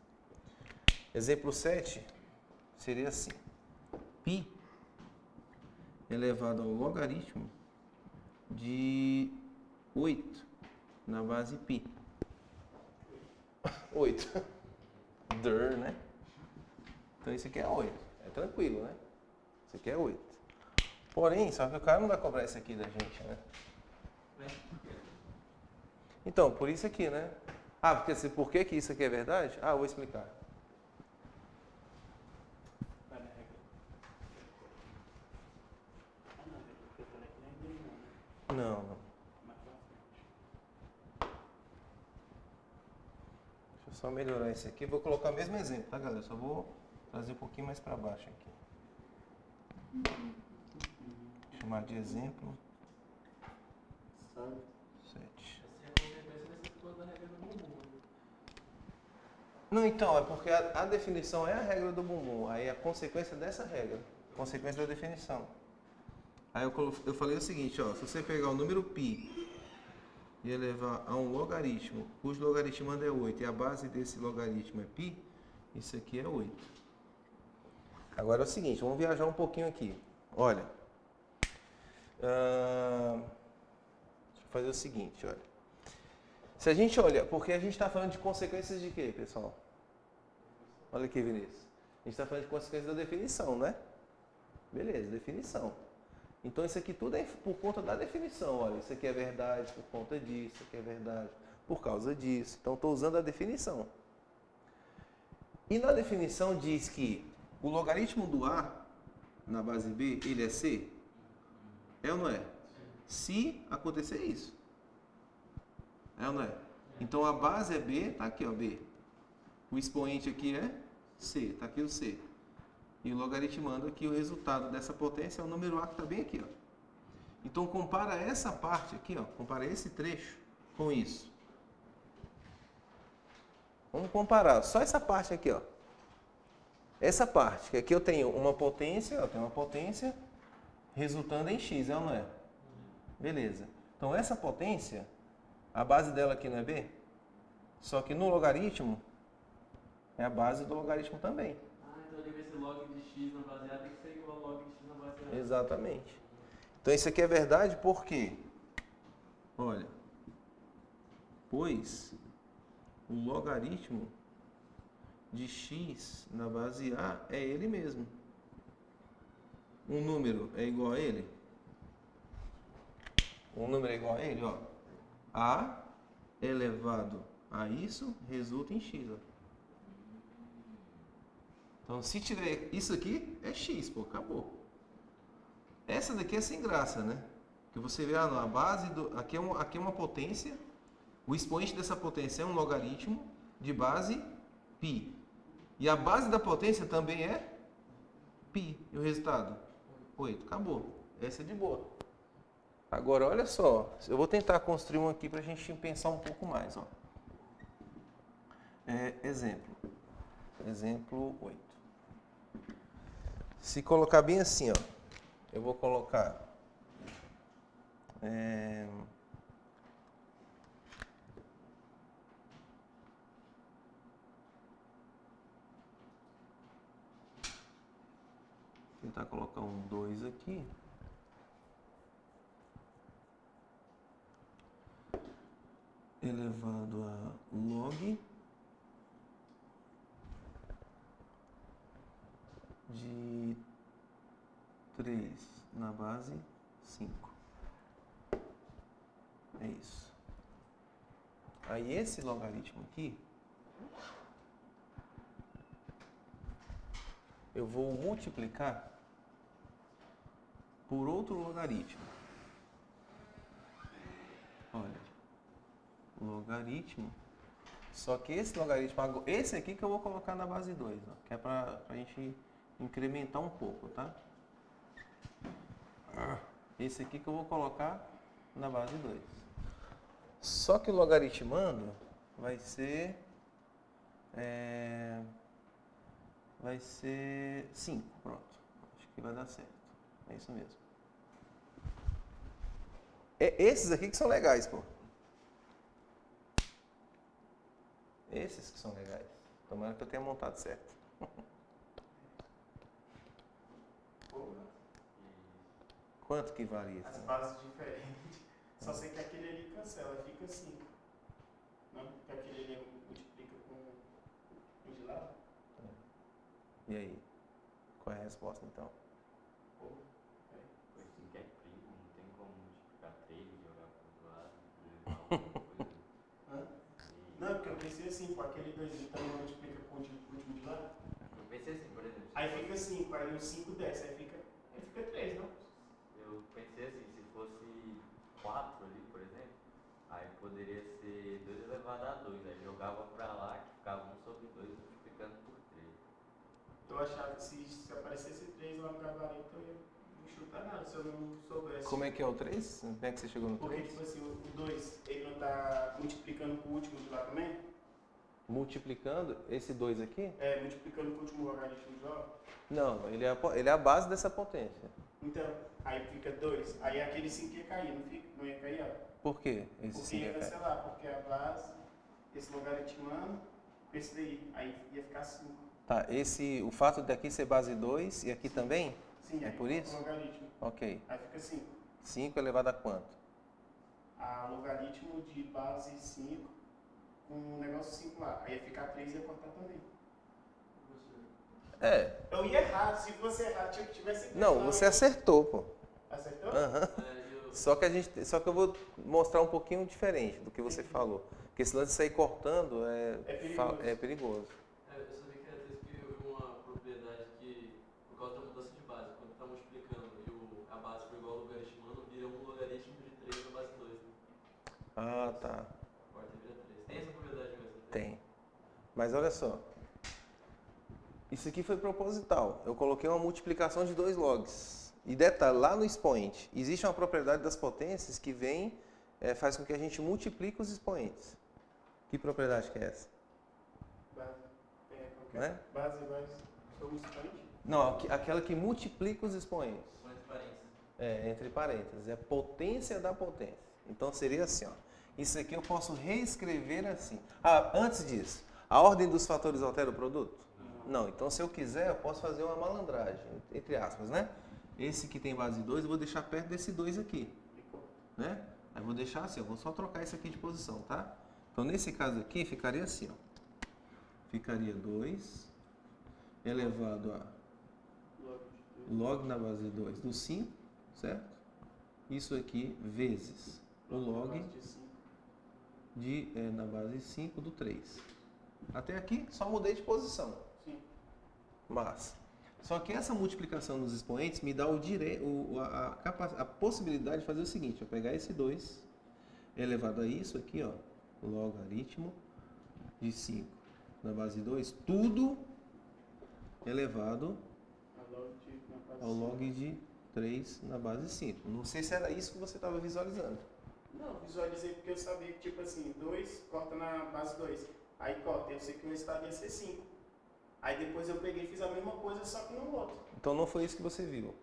Exemplo 7 seria assim. Π elevado ao logaritmo de 8 na base π. 8. Né? Então isso aqui é 8. É tranquilo, né? Isso aqui é 8. Porém, só que o cara não vai cobrar isso aqui da gente, né? Então, por isso aqui, né? Ah, porque por que isso aqui é verdade? Ah, eu vou explicar. Não. Deixa eu só melhorar esse aqui. Vou colocar o mesmo exemplo, tá, galera? Só vou trazer um pouquinho mais para baixo aqui. Chamar de exemplo. 7. Essa consequência vai ser toda a regra do bumbum. Não, então, é porque a definição é a regra do bumbum. Aí a consequência dessa regra. Consequência da definição. Aí eu falei o seguinte, ó. Se você pegar o número π e elevar a um logaritmo, cujo logaritmando é 8, e a base desse logaritmo é π, isso aqui é 8. Agora é o seguinte, vamos viajar um pouquinho aqui. Olha. Deixa eu fazer o seguinte, olha. Se a gente olha, porque a gente está falando de consequências de quê, pessoal? Olha aqui, Vinícius. A gente está falando de consequências da definição, né? Beleza, definição. Então isso aqui tudo é por conta da definição. Olha, isso aqui é verdade por conta disso, isso aqui é verdade por causa disso. Então estou usando a definição. E na definição diz que o logaritmo do A na base B, ele é C? É ou não é? Se acontecer isso. É ou não é? Então a base é B, tá aqui ó, B. O expoente aqui é C, tá aqui o C. E o logaritmando aqui o resultado dessa potência é o número A que está bem aqui, ó. Então compara essa parte aqui, ó, compara esse trecho com isso. Vamos comparar só essa parte aqui, ó. Essa parte, que aqui eu tenho uma potência, ó, tenho uma potência resultando em x, é ou não é? Beleza. Então essa potência, a base dela aqui não é B? Só que no logaritmo é a base do logaritmo também. Ah, então ali vai ser log de x na base A tem que ser igual a log de x na base A. Exatamente. Então isso aqui é verdade por quê? Olha, pois o logaritmo de x na base A é ele mesmo. Um número é igual a ele? Um número é igual a ele, ó. A elevado a isso resulta em x, ó. Então, se tiver isso aqui, é x, pô, acabou. Essa daqui é sem graça, né? Que você vê a base do... Aqui é uma potência. O expoente dessa potência é um logaritmo de base π. E a base da potência também é π. E o resultado? 8. Acabou. Essa é de boa. Agora, olha só. Eu vou tentar construir um aqui para a gente pensar um pouco mais, ó. Exemplo. Exemplo 8. Se colocar bem assim, ó, eu vou colocar tentar colocar um 2 aqui. Elevado a log de 3 na base 5. É isso. Aí esse logaritmo aqui, eu vou multiplicar por outro logaritmo. Olha, logaritmo. Só que esse logaritmo, esse aqui que eu vou colocar na base 2, ó, que é para a gente incrementar um pouco, tá? Esse aqui que eu vou colocar na base 2. Só que o logaritmando vai ser 5, pronto. Acho que vai dar certo. É isso mesmo. Esses aqui que são legais, pô. Esses que são legais. Tomara que eu tenha montado certo. Quanto que varia? As bases diferentes. Só sei que aquele ali cancela, fica 5. Não? Porque aquele ali multiplica com o de lá. E aí? Qual é a resposta então? Pois 5 é primo, não tem como multiplicar 3 e jogar pro outro lado. Levar alguma coisa. Não, porque eu pensei assim, com aquele 2 ele também multiplica com o último de lá. Eu pensei assim, por exemplo. Aí fica 5, aí o 5 desce, aí fica 3, não? Eu pensei assim, se fosse 4 ali, por exemplo, aí poderia ser 2 elevado a 2. Aí jogava pra lá, que ficava 1 sobre 2 multiplicando por 3. Eu eu achava que se aparecesse 3 lá no gabarito, eu ia não chutar nada, se eu não soubesse. Como é que é o 3? Como é que você chegou no Porque, 3? tipo assim, o 2, ele não tá multiplicando com o último de lá também? Multiplicando esse 2 aqui? É, multiplicando com o último logaritmo de lá. Não, ele é a base dessa potência. Então, aí fica 2. Aí aquele 5 ia cair, não, fica, não ia cair, ó. Por quê? Esse Porque 5 ia é cai? cancelar, porque a base, esse logaritmando, esse daí, aí ia ficar 5. Tá, o fato daqui ser base 2 e aqui também? Sim, É aí por coloca isso? o logaritmo. Ok. Aí fica 5. 5 elevado a quanto? A logaritmo de base 5 com o negócio 5 lá. Aí ia ficar 3 e ia cortar também. É. Eu ia errar, se fosse errar, tinha que tivesse. Não, você acertou, pô. Acertou? Aham. Só que eu vou mostrar um pouquinho diferente do que você falou. Porque esse lance de sair cortando é perigoso. Eu sabia que era texto que eu vi uma propriedade que, por causa da mudança de base, quando está multiplicando e a base for igual ao logaritmando, vira um logaritmo de 3 na base 2. Né? Ah, tá. A quarta vira 3. Tem essa propriedade mesmo? Tem. Mas olha só. Isso aqui foi proposital. Eu coloquei uma multiplicação de 2 logs. E detalhe, lá no expoente, existe uma propriedade das potências que faz com que a gente multiplique os expoentes. Que propriedade que é essa? Base. Não é? Base, somos expoente? Não, aquela que multiplica os expoentes. São entre parênteses. Entre parênteses. É potência da potência. Então seria assim, ó. Isso aqui eu posso reescrever assim. Ah, antes disso, a ordem dos fatores altera o produto? Não. Então se eu quiser, eu posso fazer uma malandragem, entre aspas, né? Esse que tem base 2, eu vou deixar perto desse 2 aqui. Né? Aí eu vou deixar assim, eu vou só trocar isso aqui de posição, tá? Então nesse caso aqui, ficaria assim, ó. Ficaria 2 elevado a log na base 2 do 5, certo? Isso aqui vezes o log na base 5 do 3. Até aqui só mudei de posição. Sim. Mas, só que essa multiplicação dos expoentes me dá a possibilidade de fazer o seguinte, eu pegar esse 2 elevado a isso aqui, ó, logaritmo de 5 na base 2, tudo elevado ao log de 3 na base 5. Não sei se era isso que você estava visualizando. Não, visualizei porque eu sabia que, tipo assim, 2 corta na base 2. Aí corta, eu sei que o resultado ia ser 5. Aí depois eu peguei e fiz a mesma coisa, só que no outro. Então não foi isso que você viu.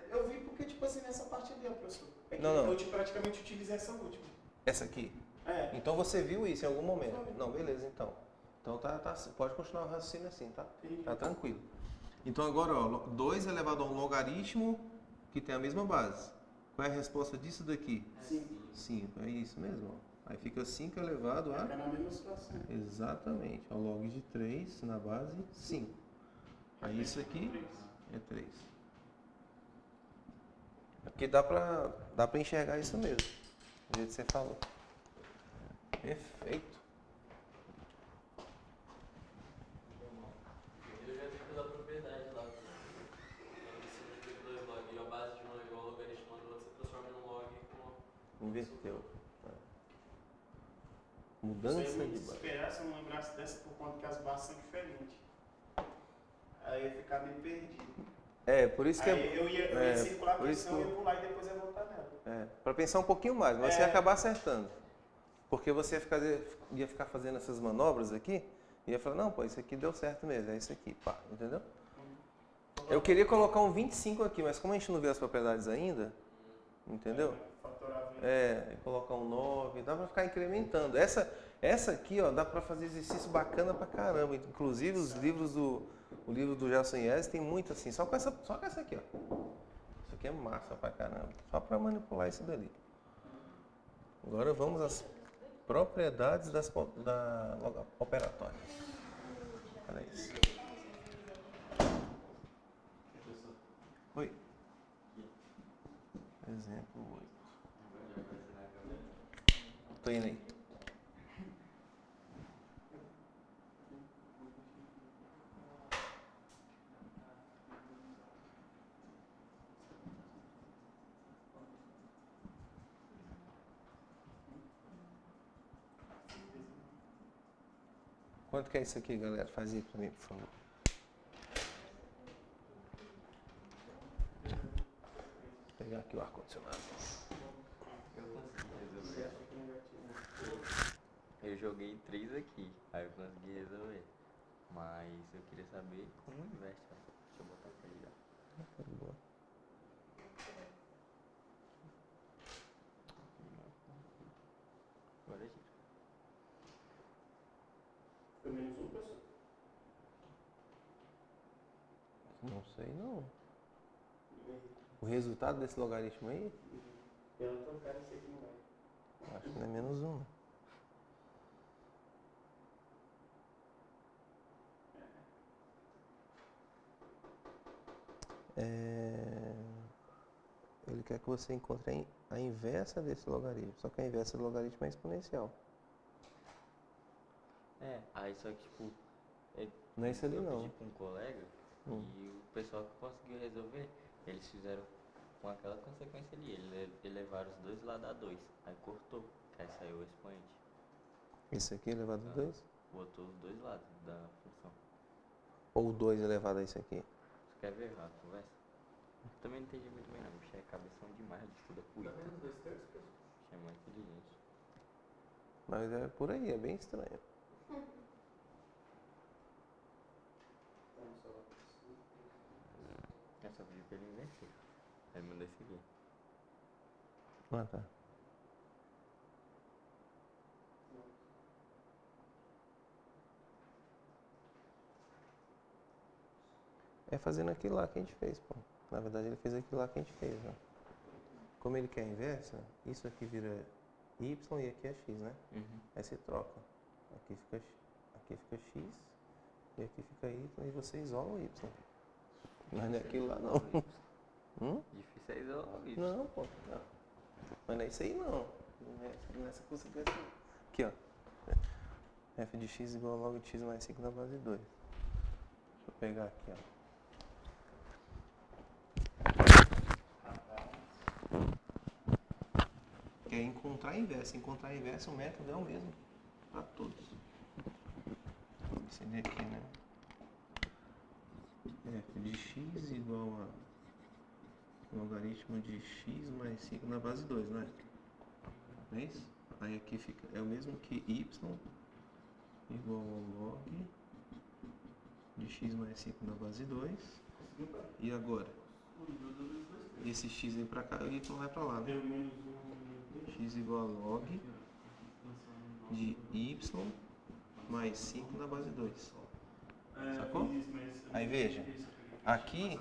Eu vi porque, tipo assim, nessa parte ali, ó, professor. É que Não. eu praticamente utilizei essa última. Essa aqui? É. Então você viu isso em algum momento? Foi. Não, beleza, então. Então pode continuar o raciocínio assim, tá? Entendi. Tá tranquilo. Então agora, ó, 2 elevado a um logaritmo que tem a mesma base. Qual é a resposta disso daqui? 5. É isso mesmo, ó. Aí fica 5 elevado a... Fica na mesma situação. Exatamente, ao log de 3 na base 5. Aí isso aqui é 3. Porque dá pra enxergar isso mesmo, do jeito que você falou. Perfeito. Eu já vi pela propriedade lá. Você multiplica 2 log e a base de um é igual ao logaritmo do outro, você transforma em um log com... Inverteu. Isso Mudança aí eu me de base. desesperar se eu não lembrasse dessa por conta que as bases são diferentes. Aí eu ia ficar meio perdido. Por isso que Aí eu ia circular a por isso questão, que eu ia pular e depois ia voltar nela. para pensar um pouquinho mais, mas você ia acabar acertando. Porque você ia ficar fazendo essas manobras aqui, e ia falar, não, pô, isso aqui deu certo mesmo, é isso aqui, pá, entendeu? Eu queria colocar um 25 aqui, mas como a gente não viu as propriedades ainda, entendeu? Colocar um 9, dá pra ficar incrementando. Essa aqui, ó, dá pra fazer exercício bacana pra caramba. Inclusive o livro do Gelson Yes tem muito assim, só com essa aqui, ó. Isso aqui é massa pra caramba, só pra manipular isso dali. Agora vamos às propriedades da operatória. Olha isso. Oi. Exemplo 8. Tô indo aí. Quanto que é isso aqui, galera? Faz aí pra mim, por favor. ligar aqui o ar-condicionado. Eu consegui resolver. Eu joguei 3 aqui, aí eu consegui resolver. Mas eu queria saber como investe. Ó. Deixa eu botar pra ligar. Boa. Agora gira. Foi menos um, professor? Não sei não. O resultado desse logaritmo aí, Pela tua cara, eu sei que não vai. acho que não é menos um. Ele quer que você encontre a inversa desse logaritmo, só que a inversa do logaritmo é exponencial. Aí só que tipo, Não é isso ali eu não. pedi pra um colega e o pessoal que conseguiu resolver, eles fizeram com aquela consequência ali, eles elevaram os dois lados a 2, aí cortou, aí saiu o expoente. Isso aqui elevado a 2? Botou os dois lados da função. Ou 2 elevado a isso aqui? Você quer ver a conversa? Também não entendi muito bem não, bicho é cabeção demais de estuda Dá cuida. menos 2/3, professor? Bicho é muito inteligente. Mas é por aí, é bem estranho. Vamos só. Eu só pedi pra ele inverter. Aí mandei seguir. Ah, tá. É fazendo aquilo lá que a gente fez, pô. Na verdade ele fez aquilo lá que a gente fez, né? Como ele quer a inversa, isso aqui vira y e aqui é x, né? Aí você troca. Aqui fica x e aqui fica y e você isola o y. Mas não é aquilo lá não. Difícil é isolar o Y. Não, pô. Não. Mas não é isso aí não. Não é essa consequência não. Aqui, ó. F de x igual a log de x mais 5 na base 2. Deixa eu pegar aqui, ó. Que é encontrar a inversa. Encontrar a inversa, o método é o mesmo para todos. Esse daqui, né? F de x igual a logaritmo de x mais 5 na base 2, não é? Não é isso? Aí aqui fica, é o mesmo que y igual ao log de x mais 5 na base 2. E agora? Esse x vem pra cá e o y vai pra lá, né? Deu menos X igual a log de y mais 5 na base 2. Sacou? Aí veja, aqui,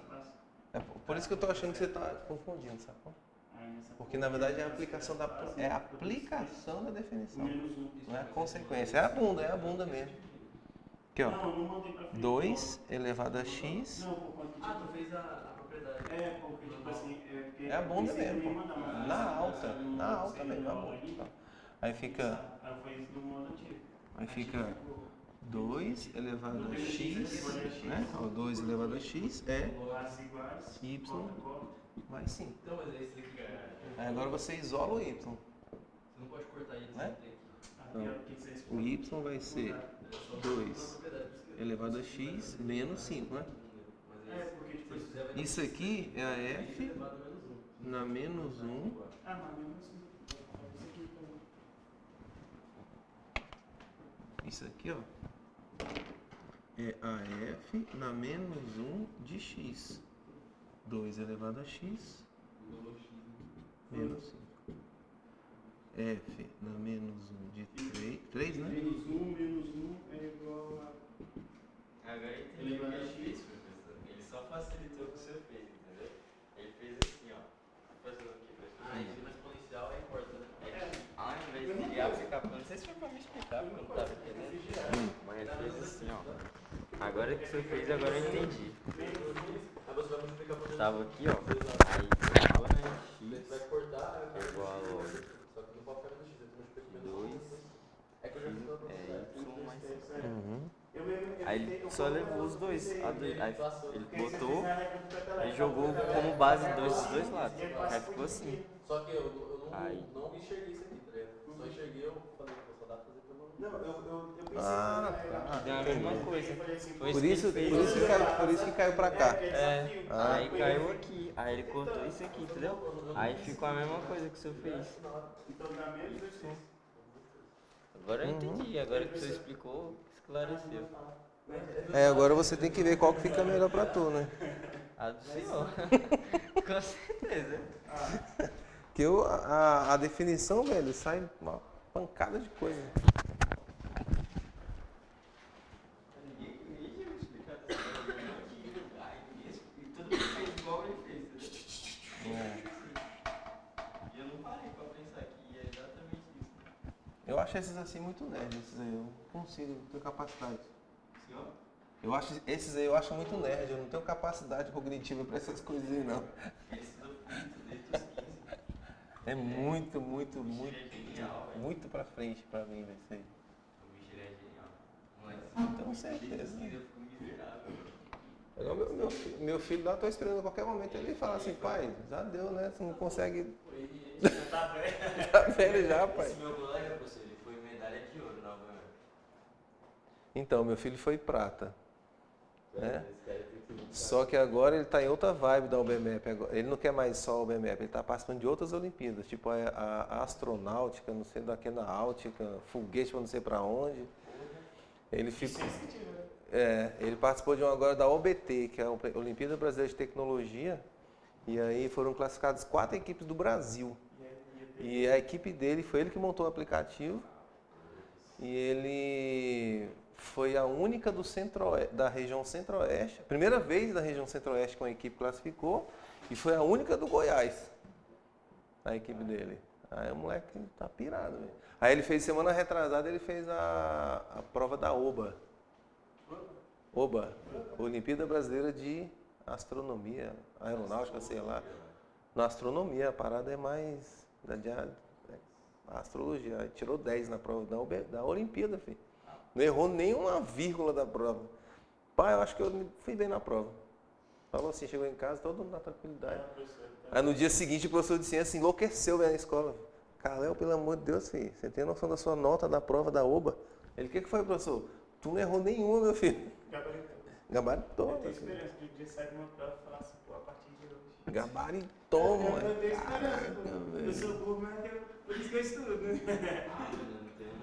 é por isso que eu tô achando que você tá confundindo, sacou? Porque na verdade é a aplicação da definição, não é a consequência, é a bunda mesmo. Aqui, ó, 2 elevado a x, Ah, tu fez a propriedade. É, porque tipo assim, é a bunda mesmo, pô. Na alta mesmo, a bunda. Tá. Aí fica, aí fica 2 elevado a x, né? Ó, 2 elevado a x é y mais 5. Então, mas aí você tem que ganhar. Aí agora você isola o y, Você não pode cortar isso, né? tem que. Então, o y vai ser 2 elevado a x menos 5, né? Isso aqui é a f na menos 1 isso aqui, ó, é a f na menos 1 de x. 2 elevado a x menos 5. F na menos 1 de 3, né? Menos 1 é igual a... Agora eu entendi o que ele fez, professor. Ele só facilitou o que você fez, entendeu? Ele fez assim, ó. Fazendo o que, professor? Ah, isso na exponencial aí corta, né? Ao invés de ele aplicar, não sei se foi pra me explicar, porque eu não tava entendendo. Mas ele fez assim, ó. Agora que você fez, agora eu entendi. Aí você vai multiplicar por Tava aqui, ó. Aí agora Você x vai cortar, é igual a log só que não pode ficar no x, você multiplica de menos 2 É que eu já fiz uma é y mais 5. Uhum. Aí ele só levou os dois. Aí ele botou e jogou como base os dois lados. Aí ficou assim. Só que eu Aí. não enxerguei isso aqui, tá ligado? Só enxerguei, eu falei, vou só dar pra fazer pelo... Não, eu pensei... Ah, Deu a mesma coisa. Foi Por isso que caiu pra cá. É, Ah. aí caiu aqui, aí ele cortou isso aqui, entendeu? Aí ficou a mesma coisa que o senhor fez. Então dá menos do que Agora eu entendi, agora que o senhor explicou, esclareceu. Agora você tem que ver qual que fica melhor pra tu, né? A do senhor. Com certeza. Porque a definição, velho, sai uma pancada de coisa. Ninguém tinha me explicado isso. E todo mundo fez igual ele fez. E eu não parei pra pensar que é exatamente isso. Eu acho esses assim muito nerd, esses aí. Eu não consigo, não tenho capacidade. Senhor? Esses aí eu acho muito nerd, eu não tenho capacidade cognitiva pra essas coisas aí, não. Esses eu fiz desde os 15. É muito Genial, velho. muito pra frente pra mim, velho, isso aí. O bicho é genial. Mas Com certeza. eu fico miserável. Agora, meu filho lá, eu tô esperando a qualquer momento ele falar assim, pai, já deu, né? Você não consegue. Tá velho já, pai. Esse meu colega, professor, ele foi medalha de ouro na UBM. Então, meu filho foi prata. Né? Só que agora ele está em outra vibe da UBMEP. Ele não quer mais só a UBMEP, ele está participando de outras Olimpíadas, tipo a astronáutica, não sei daqui na Náutica, foguete para não sei para onde. Ele ficou. Ele participou de uma agora da OBT, que é a Olimpíada Brasileira de Tecnologia, e aí foram classificadas 4 equipes do Brasil. E a equipe dele, foi ele que montou o aplicativo, e ele foi a única da região Centro-Oeste, primeira vez da região Centro-Oeste que uma equipe classificou, e foi a única do Goiás, a equipe dele. Aí o moleque tá pirado, velho. Aí ele fez, semana retrasada, ele fez a prova da OBA. OBA, Olimpíada Brasileira de Astronomia, Aeronáutica, sei lá. Na astronomia, a parada é mais a astrologia. Aí tirou 10 na prova da Olimpíada, filho. Não errou nenhuma vírgula da prova. Pai, eu acho que eu fui bem na prova. Falou assim, chegou em casa, todo mundo na tranquilidade. Aí no dia seguinte o professor de ciência enlouqueceu velho, na escola. Carléo, pelo amor de Deus, filho, você tem noção da sua nota da prova da OBA? Ele, o que foi, professor? Tu não errou nenhuma, meu filho. Gabaritou. Eu tenho esperança de um dia sair de uma prova e falar assim, pô, a partir de hoje. Gabaritou, mano. Eu tenho esperança, pô. Eu sou burro, mas por isso que eu estudo.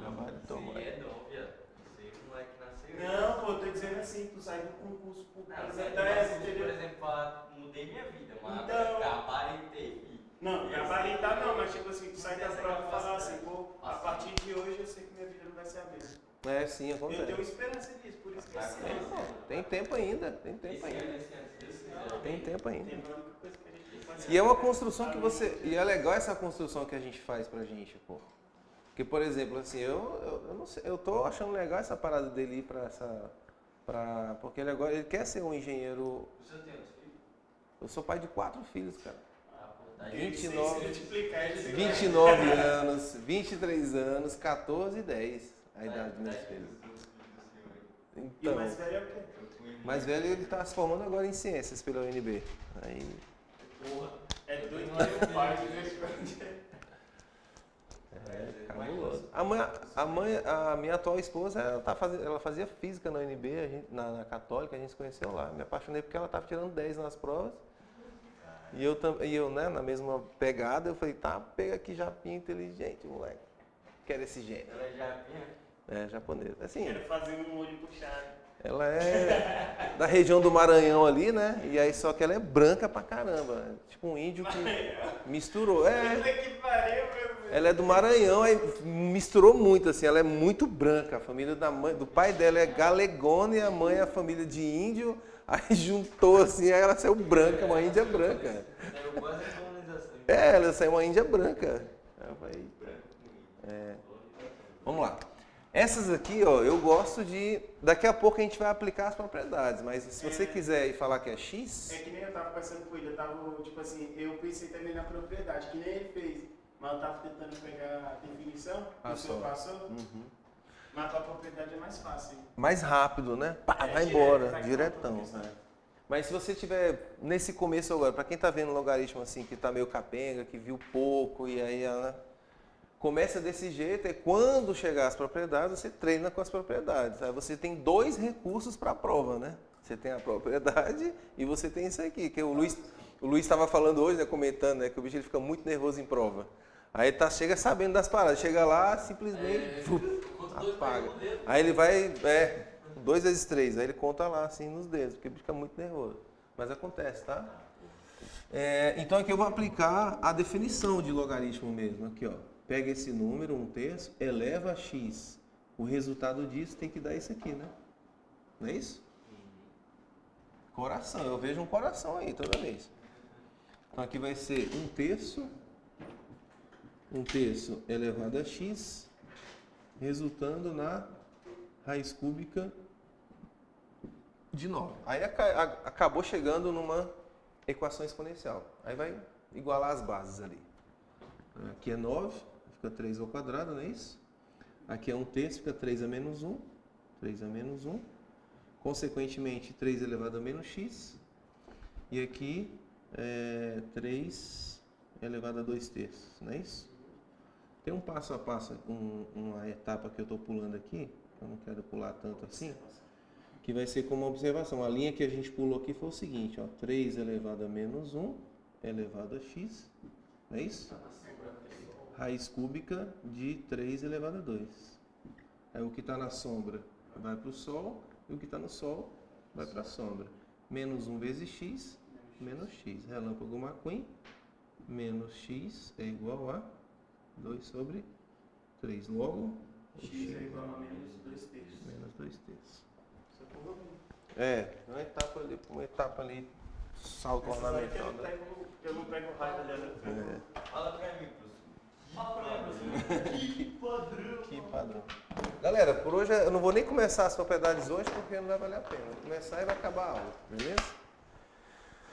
Gabaritou, mano. É dom, viado. Você, moleque, nasceu. Não, pô, eu tô dizendo assim, tu sai do concurso por Não, apresentar mas, essa, por entendeu? exemplo, falar, mudei minha vida, mas Então- gabaritei, filho. Não, gabaritar não, mas tipo assim, tu sai da prova e falar assim, pô, a partir de hoje eu sei que minha vida não vai ser a mesma. É, sim, Eu tenho acontece. esperança disso, por isso que é assim. Tem tempo ainda, tem tempo Esse ainda. ano, esse ano. Tem tempo ainda. Tem uma única coisa que a gente tem que fazer. E é uma construção que você. E é legal essa construção que a gente faz pra gente, pô. Porque, por exemplo, assim, eu não sei, eu tô achando legal essa parada dele ir pra essa. Porque ele quer ser um engenheiro. O senhor tem outros filhos? Eu sou pai de 4 filhos, cara. Ah, pô, tá 29. Se multiplicar, ele 29 anos, 23 anos, 14 e 10. A idade dos meus filhos. E o Então, mais velho é o quê? mais velho ele tá se formando agora em ciências pela UNB. Aí. Porra. É doido que o pai de vez em quando. Cabuloso. A minha atual esposa, ela fazia física na UNB, na Católica, a gente se conheceu lá. Me apaixonei porque ela estava tirando 10 nas provas. E eu, né, na mesma pegada, eu falei, tá, pega aqui japinha inteligente, moleque. Quero esse gênio. Ela é japinha? É, japonesa. Assim, Quero fazer um olho puxado. ela é da região do Maranhão ali, né? E aí só que ela é branca pra caramba. Tipo um índio que misturou. Puta que pariu, meu Deus. Ela é do Maranhão, aí misturou muito, assim, ela é muito branca. A família do pai dela é galegona e a mãe é a família de índio. Aí juntou assim, aí ela saiu branca, uma índia branca. Eu gosto da colonização. Ela saiu uma índia branca. Aí eu falei, vamos lá. Essas aqui, ó, eu gosto de... Daqui a pouco a gente vai aplicar as propriedades, mas se você quiser ir falar que é X... É que nem eu tava conversando com ele, eu tava, tipo assim, eu pensei também na propriedade, que nem ele fez. Mas eu tava tentando pegar a definição, que o senhor passou. Uhum. Mas a propriedade é mais fácil. Mais rápido, né? Pá, vai direto, embora, vai diretão. embora. Né? Mas se você tiver nesse começo agora, para quem tá vendo logaritmo assim, que tá meio capenga, que viu pouco, e aí ela... Começa desse jeito, e quando chegar às propriedades, você treina com as propriedades. Aí você tem 2 recursos para a prova, né? Você tem a propriedade e você tem isso aqui, que o Luiz estava falando hoje, né, comentando, né, que o bicho ele fica muito nervoso em prova. Aí chega sabendo das paradas, chega lá, simplesmente apaga. Aí ele vai, 2 vezes 3, aí ele conta lá assim nos dedos, porque ele fica muito nervoso. Mas acontece, tá? Então aqui eu vou aplicar a definição de logaritmo mesmo, aqui ó. Pega esse número, 1/3, eleva a x. O resultado disso tem que dar isso aqui, né? Não é isso? Coração, eu vejo um coração aí toda vez. Então aqui vai ser 1/3 elevado a x, resultando na raiz cúbica de 9. Aí acabou chegando numa equação exponencial. Aí vai igualar as bases ali. Aqui é 9, fica 3 ao quadrado, não é isso? Aqui é 1/3, fica 3 a menos 1. 3 a menos 1. Consequentemente, 3 elevado a menos x. E aqui, 3 elevado a 2/3, não é isso? Tem um passo a passo, uma etapa que eu estou pulando aqui, eu não quero pular tanto assim, que vai ser como observação. A linha que a gente pulou aqui foi o seguinte, ó, 3 elevado a menos 1 elevado a x, não é isso? Raiz cúbica de 3 elevado a 2. Aí o que está na sombra vai para o Sol, e o que está no Sol vai para a sombra. Menos 1 vezes x, menos x. Relâmpago McQueen, menos x é igual a 2 sobre 3. Logo, X é igual a menos 2/3. Menos 2/3. Uma etapa ali, salto ornamental. Eu não pego raiva dela. Fala pra mim, professor. Que padrão. Galera, por hoje eu não vou nem começar as propriedades hoje porque não vai valer a pena. Vou começar e vai acabar a aula, beleza?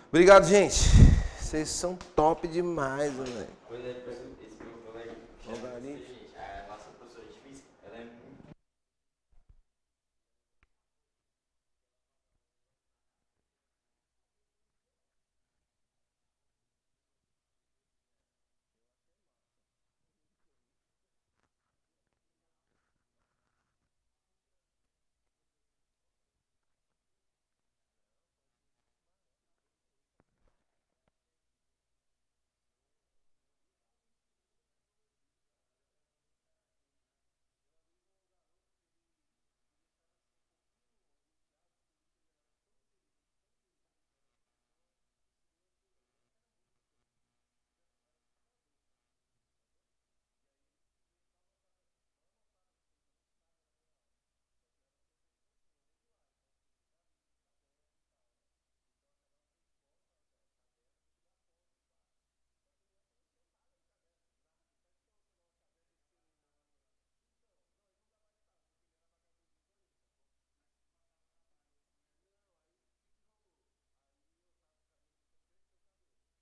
Obrigado, gente. Vocês são top demais, né? Pois é, esse meu colega. Logaritmo.